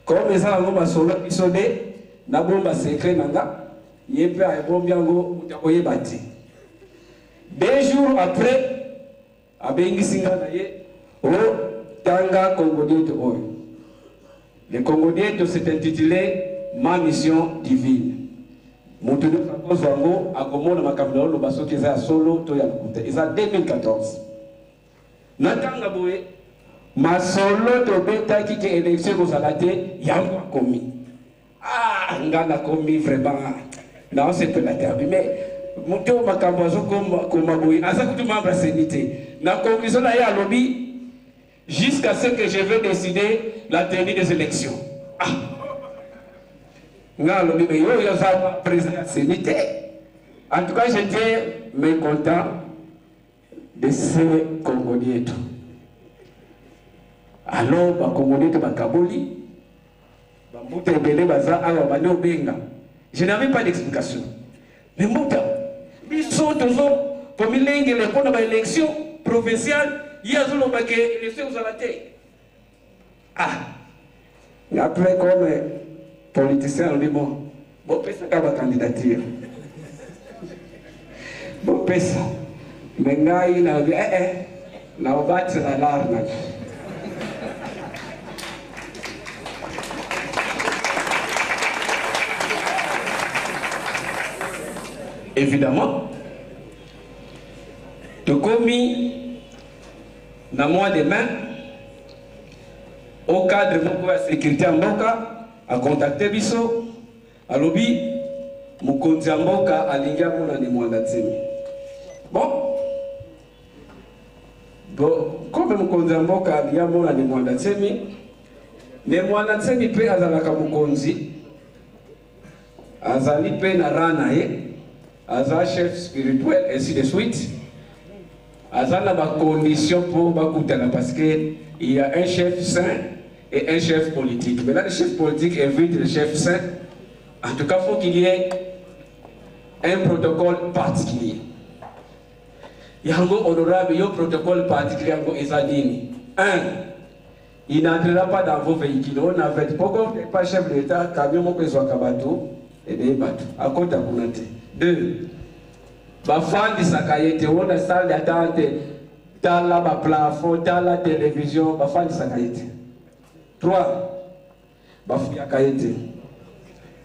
Comme ça, on va sonner, na bomba secret nanga, yepe a bombiango utakoye bati. 2 jours après, abengi singa na ye, o tanga Congodieto oyo. Le Congodieto s'est intitulé Ma mission divine. Mutudu Kakozwango akomona makambo lo basoki eza solo to ya kuta. Eza 2014. Natanga boye ma solo to beta qui que élection aux alaté yango commis. Ah, ngana commis vraiment. Non, c'est pas la terre. Mais muto makambazo comme boy. Asa kutu membre sénité. Na conclusion na ya lobby jusqu'à ce que je vais décider la tenue des élections. Ah. Ngana lobby mais yo ya président sénité. En tout cas, j'étais mécontent de ce Congolais. Alors, les Congolais de Bakaboli, je n'avais pas d'explication. Mais ils sont toujours, pour l'élection provinciale, il y a une élection aux alatés. Ah, après, comme politicien, on dit bon, c'est ça la candidature. Bon, c'est ça. Mais là, il a dit, là, on va être dans l'arme. Évidemment, tout commis dans le mois de mai, au cadre de la sécurité en Boka, a contacté Bisso, à lobby, Mukonzi en Boka, à l'Ingamon dans les mois d'Atsemi. Bon, comme Mukonzi en Boka, à l'Ingamon dans les mois d'Atsemi, les mois d'Atsemi peut Azalaka Mukonzi, Azali peut Naranae. Aza chef spirituel, ainsi de suite. Aza n'a pas condition pour Bakoutana parce qu'il y a un chef saint et un chef politique. Mais là, le chef politique invite le chef saint. En tout cas, il faut qu'il y ait un protocole particulier. Il y a un honorable protocole particulier à Ezadini. 1. Il n'entrera pas dans vos véhicules. On n'avait pas chef d'État, camion qui soit Kabato et des bateaux. À côté de Kounate. 2. Bafandi sakayete, on a salle d'attente, dans la plafond, dans la télévision, bafandi sakayete. 3. Bafuya kayete.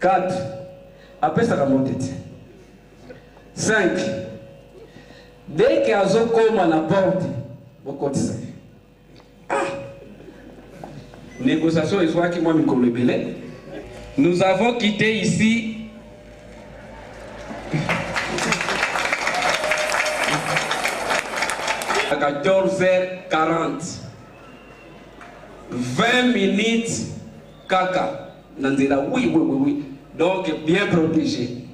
4. Après ça va monter. 5. Dès qu'il y a un comme à la porte, vous continuez. Ah! Négociation, ils voient qui moi me. Nous avons quitté ici 14h40. 20 minutes caca. Oui. Donc bien protégé.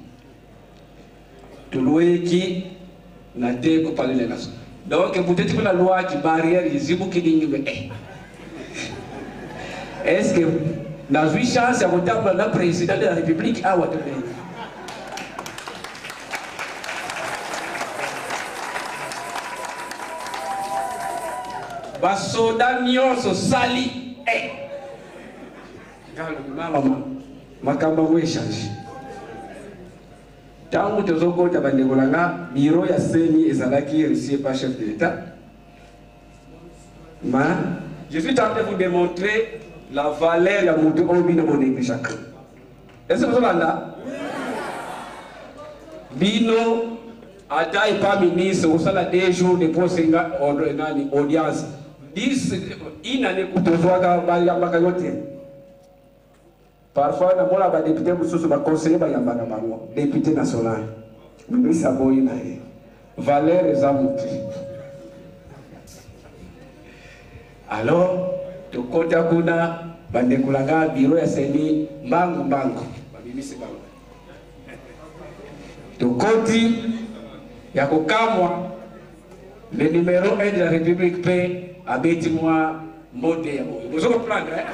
Tout le qui n'a été que parler les nations. Donc peut-être que la loi qui barrière les îles qui dit est-ce que dans une chance à voter pour le président de la République à Ouattara? Basoda nyonso sali makamba ngo échange tangu tozokota bandekolanga biro ya seni ezalaki reçu par chef de l'État. Mais je suis en train de vous démontrer la valeur ya mutu obina monenge chacun. Est-ce que vous avez là? Bino ata pas ministre au sala 2 jours de posenga ordonnani audience 10 inane kutozoaka bayambaka yote. Parfois na mona ba député mususu ba conseiller bayambaka bango député national. Mais ça boy na ye. Valeur ezamuti. Alors to kota kuna bandekulanga biro ya seni mbangu babimisi bango. To koti ya kukamwa le numéro 1 de la République paix à Bétimois Modé. Vous comprenez, hein?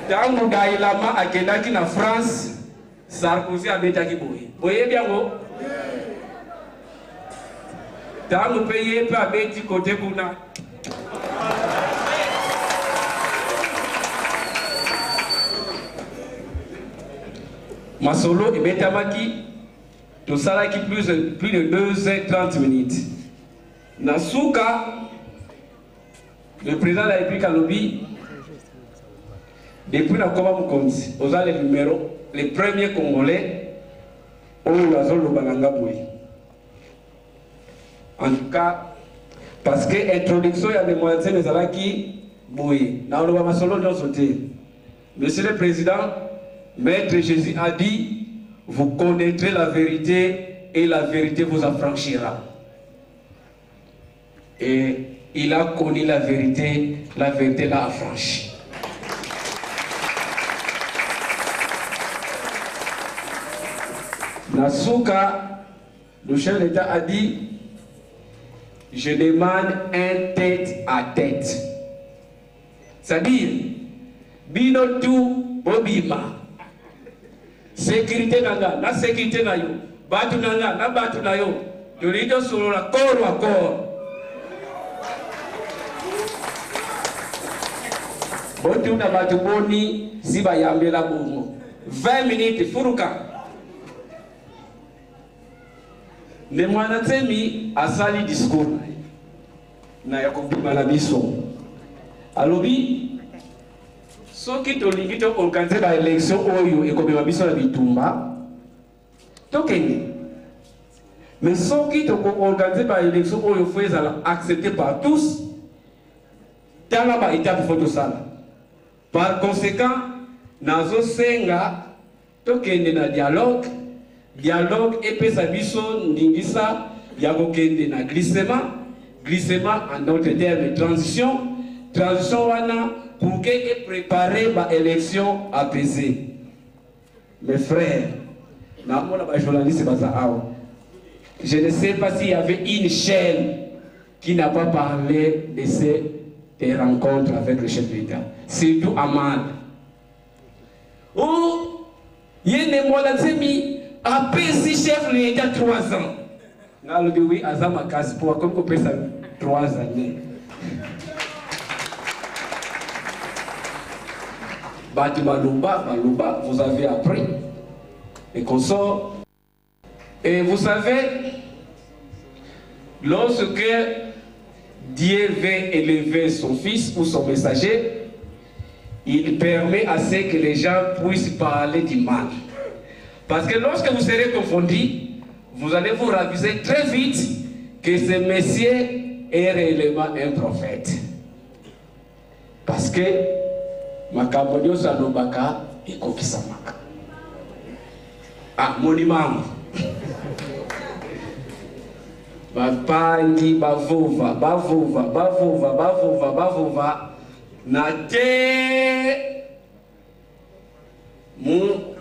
Tangu Dailama akendaki na France, Sarkozy abetaki boye. Boye bien go. Tangu peye pe abeti côté kuna. Masolo ebetamaki to salaki plus de 2h30 minutes. Nasuka, le président de la République a lobby depuis la Koma Mukonzi, aux les numéros, les premiers Congolais, au Lazolo Balanga Boui. En tout cas, parce que l'introduction il y a des moyens de Zalaki Boui. Dans le Masolo dans sauté. Monsieur le Président, Maître Jésus a dit, vous connaîtrez la vérité et la vérité vous affranchira. Et il a connu la vérité l'a affranchi. Nasuka, le chef de l'État a dit, je demande un tête à tête. C'est-à-dire, bino tout bobima. Sécurité nanga, la sécurité na yo. Batu nanga, na batu na yo. Tolido sur la corps à corps. Botu na batu boni, si ba yambe la bongo. 20 minutes, furuka. Le Mwanatemi a sali discours na yakobima na biso. Alobi soki tolingi to organiser ba élection oyo ekobima biso na bitumba tokende. Mais soki to organiser ba élection oyo faut ezala accepté par tous. Tala ba étape faut to sala. Par conséquent nazo senga tokende na dialogue et puis ça biso ndingisa ya kokende na glissement en d'autres termes transition wana pour que préparer ba élection apaisée. Mes frères, je ne sais pas s'il y avait une chaîne qui n'a pas parlé de ces rencontres avec le chef de l'État. C'est tout Amad. Oh, il y a des mots là-dessus. Après si chef de l'État 3 ans. Oui, Azama Kaspoa, comme on peut ça 3 années. Baluba, vous avez appris. Et qu'on sort. Et vous savez, lorsque Dieu veut élever son fils ou son messager, il permet à ce que les gens puissent parler du mal. Parce que lorsque vous serez confondus, vous allez vous raviser très vite que ce Messie est réellement un prophète. Parce que, Makabonyo Sanobaka et Kokisamaka. Ah, monument. Bapangi, bavova, na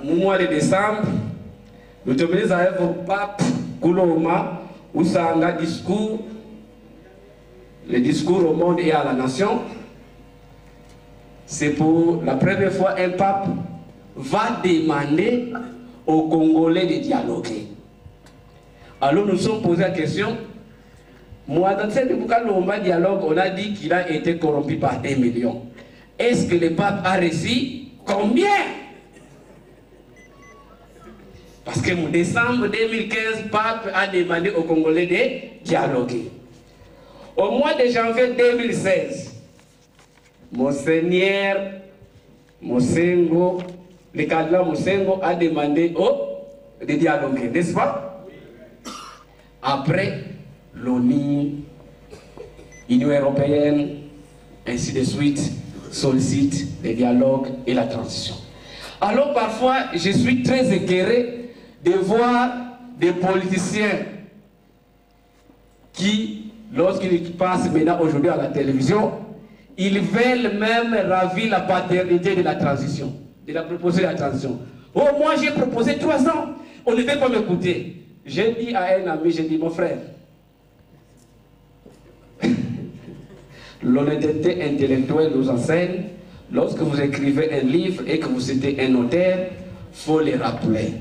mois de décembre, nous tenons à au pape Kouloma, où ça a un discours, le discours au monde et à la nation. C'est pour la première fois un pape va demander aux Congolais de dialoguer. Alors nous nous sommes posé la question, moi dans cette dialogue, on a dit qu'il a été corrompu par 1 million. Est-ce que le pape a reçu combien? Parce que en décembre 2015, le pape a demandé aux Congolais de dialoguer. Au mois de janvier 2016, Monseigneur Mosengo, le cardinal Mosengo a demandé de dialoguer, n'est-ce pas? Après, l'ONU, l'Union européenne, ainsi de suite, sollicite le dialogue et la transition. Alors parfois, je suis très écœuré de voir des politiciens qui, lorsqu'ils passent maintenant aujourd'hui à la télévision, ils veulent même ravir la paternité de la transition, de la proposition de la transition. Oh, moi j'ai proposé 3 ans, on ne veut pas m'écouter. J'ai dit à un ami, j'ai dit, mon frère, l'honnêteté intellectuelle nous enseigne, lorsque vous écrivez un livre et que vous citez un auteur, il faut les rappeler.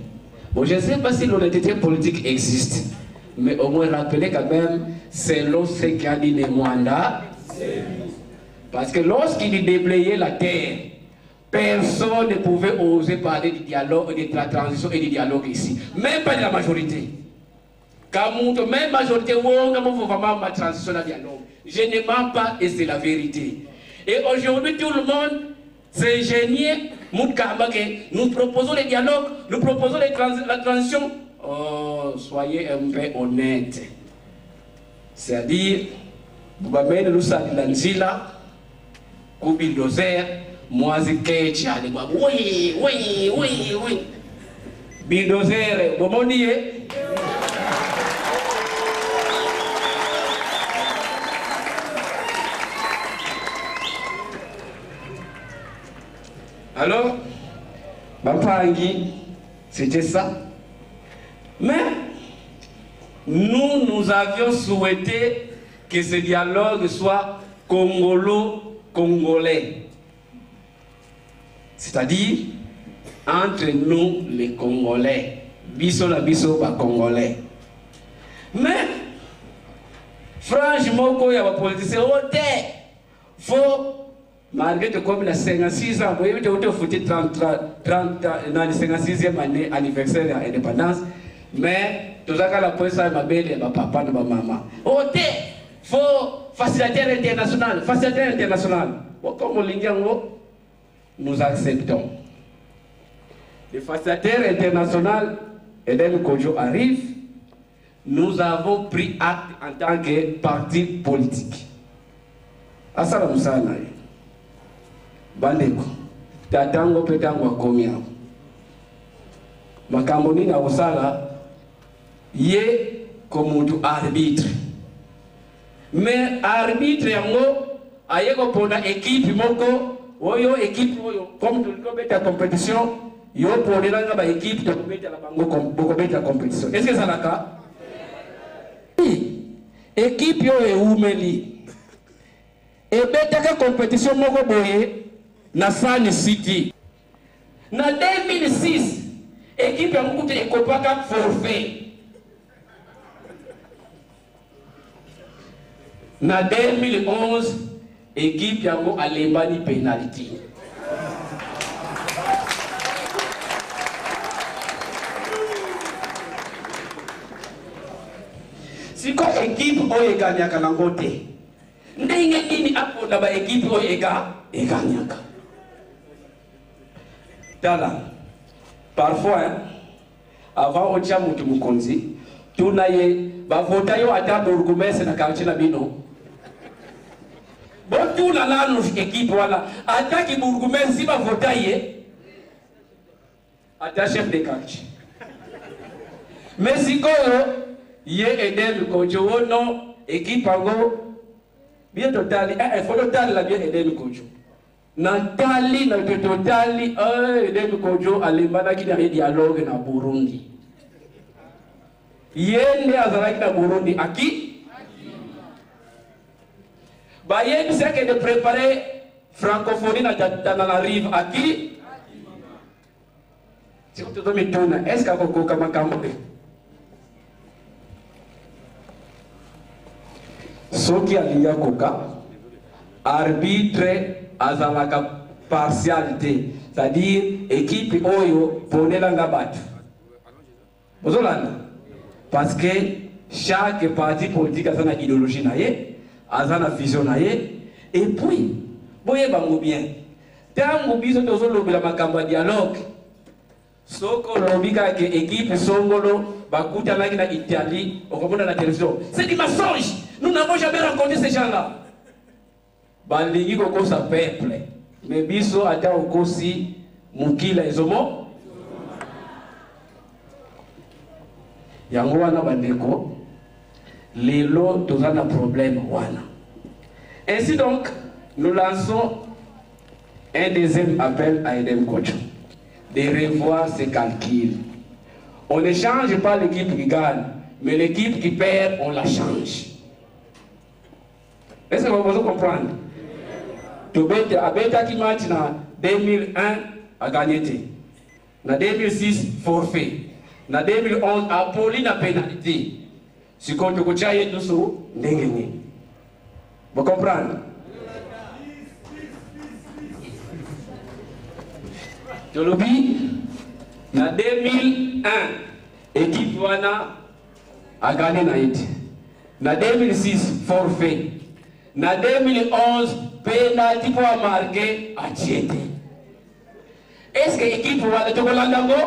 Bon, je ne sais pas si l'honnêteté politique existe, mais au moins rappeler quand même, selon ce qu'a dit Nemwanda, parce que lorsqu'il déblayait la terre, personne ne pouvait oser parler du dialogue, de la transition et du dialogue ici. Même pas de la majorité. Même la majorité, ma transition et dialogue. Je ne mens pas et c'est la vérité. Et aujourd'hui, tout le monde s'est gêné. Nous proposons le dialogue, nous proposons la transition. Oh, soyez un peu honnête. C'est-à-dire, vous avez nous Lanzila, Koubi Dozer, moi c'est oui, oui, oui, oui. Bildozer, comment dire? Alors, Bapangi, c'était ça. Mais nous avions souhaité que ce dialogue soit congolo-congolais. C'est-à-dire, entre nous, les Congolais. Biso la biso, ba Congolais. Mais, franchement, quand il y a des politiciens, il faut, malgré que comme il a 56 ans, il faut foutre 30 dans le 56e année anniversaire de l'indépendance, mais tout ça, la police a ma belle, ma papa, ma maman. Il faut facilitateur international, facilitateur international. Comme on dit, nous acceptons. Le facilitateur international, Eden Kojo arrive, nous avons pris acte en tant que parti politique. Assalamu sana. Bandeko. Tatango petango akomia. Makamboni na usala ye comme arbitre. Mais arbitre yango ayeko pona équipe moko oyo équipe oyo comme tu le compétition yo ponelanga ba équipe to kubeta la bango bokobeta compétition. Est-ce que ça la cas? Équipe yo e umeli. Et betaka compétition moko boye na Sani City. Na 2006 équipe ya mukute ekopaka forfait. Na 2011 équipe yango alembani penalty. Si ko équipe oyo eganyaka nango te, ndenge nini aponda ba équipe oyo eganyaka. Tala, parfois, avant otia mutu mukonzi, tunaye bavota yo ata bourgmestre na quartier na bino. Bon tout la là nous équipe voilà, ata ki bourgmestre si bavota ye, ata chef de quartier. Mais si il est aidé le coach, non, équipe bien total, il faut total la bien aider le coach. Natali, totali, aider le coach, alimana qui a un dialogue na Burundi. Yende azalaki na Burundi, à qui? Bah, yende c'est que de préparer francophonie dans la rive, à qui? Si vous te mettez est-ce qu'il y a un Kamakambe? Ce qui a lié à Koka, arbitre azalaka partialité, c'est-à-dire équipe Oyo pone langa bat. Vous avez parce que chaque parti politique a une idéologie, a une vision, et puis, voyez bien, tant que vous avez un dialogue, soko lobika ke équipe songolo bakuta laki na Italie on comprend la télévision, c'est du mensonge. Nous n'avons jamais rencontré ces gens-là. Balingi koko sa peuple mais biso ata okosi mukila ezomo yango wana bandeko lelo tozana problème wana. Ainsi donc nous lançons un deuxième appel à Edem Kocho de revoir ses calculs. On ne change pas l'équipe qui gagne, mais l'équipe qui perd, on la change. Est-ce que vous pouvez comprendre? Abeta qui match en 2001 a gagné. En 2006, forfait. En 2011, a poli la pénalité. Si vous avez tout ça, vous avez gagné. Vous comprenez? Je le dis, en 2001, l'équipe Wana a gagné Naïti. En 2006, forfait. En 2011, pénalité pour marquer à Tchété. Est-ce que l'équipe Wana est au Landango?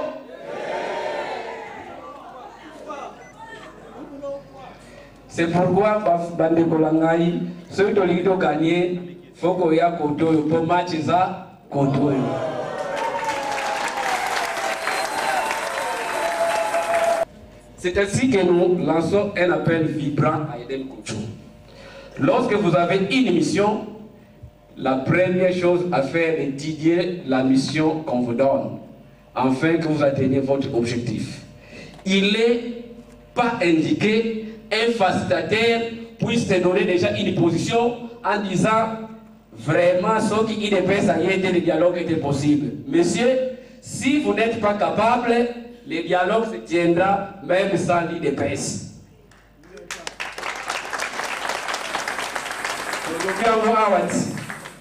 C'est pourquoi, Bande Kolangaï, ceux qui ont gagné, il faut qu'il y ait un côté pour matcher ça, côté. C'est ainsi que nous lançons un appel vibrant à Edem Kocho. Lorsque vous avez une mission, la première chose à faire est d'étudier la mission qu'on vous donne, afin que vous atteigniez votre objectif. Il n'est pas indiqué un facilitateur puisse te donner déjà une position en disant vraiment ce qui est fait, ça y est, le dialogue était possible. Monsieur, si vous n'êtes pas capable, le dialogue se tiendra même sans lit de presse.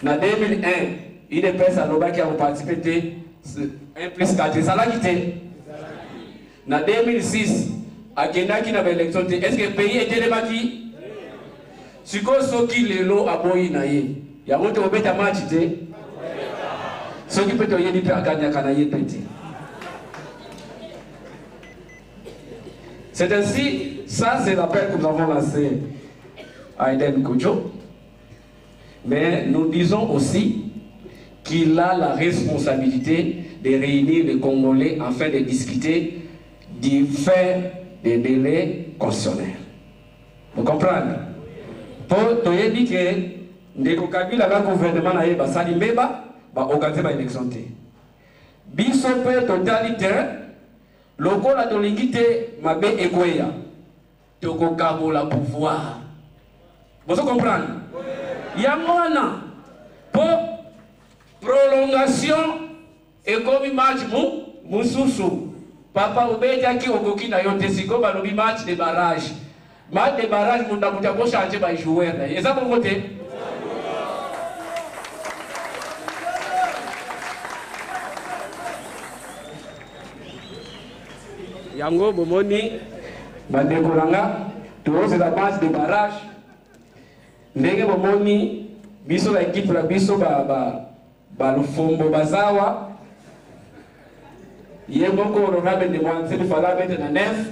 En 2001, il de presse à l'Oba qui a participé 1 plus 4, ça l'a quitté. En 2006, à Kenya qui n'avait élection, est-ce que le pays était débattu? Si vous avez qui l'eau à Boïnaï, il y a un autre qui a match. Ce qui peut être dit à Kanyakanaï petit. C'est ainsi, ça c'est l'appel que nous avons lancé à Edem Kocho. Mais nous disons aussi qu'il a la responsabilité de réunir les Congolais afin de discuter du fait des délais constitutionnels. Vous comprenez? Pour te dire que Ndeko Kabila le gouvernement a été sali meba ba organiser ba élection té. Biso pe totalité lokola to lingité mabe ekweya. Toko kabola pouvoir. Vous comprenez? Yamona pour prolongation et comme match mususu. Papa Obeja qui okoki na yote siko balobi match de barrage. Match de barrage munda muta ko changer ba joueur. Et ça pour voter. Yango bomoni bande kolanga to c'est la match de barrage. Ndenge bomoni biso la équipe la biso ba lufombo bazawa. Yemoko honorable de Mwanseli Fala bete na nef.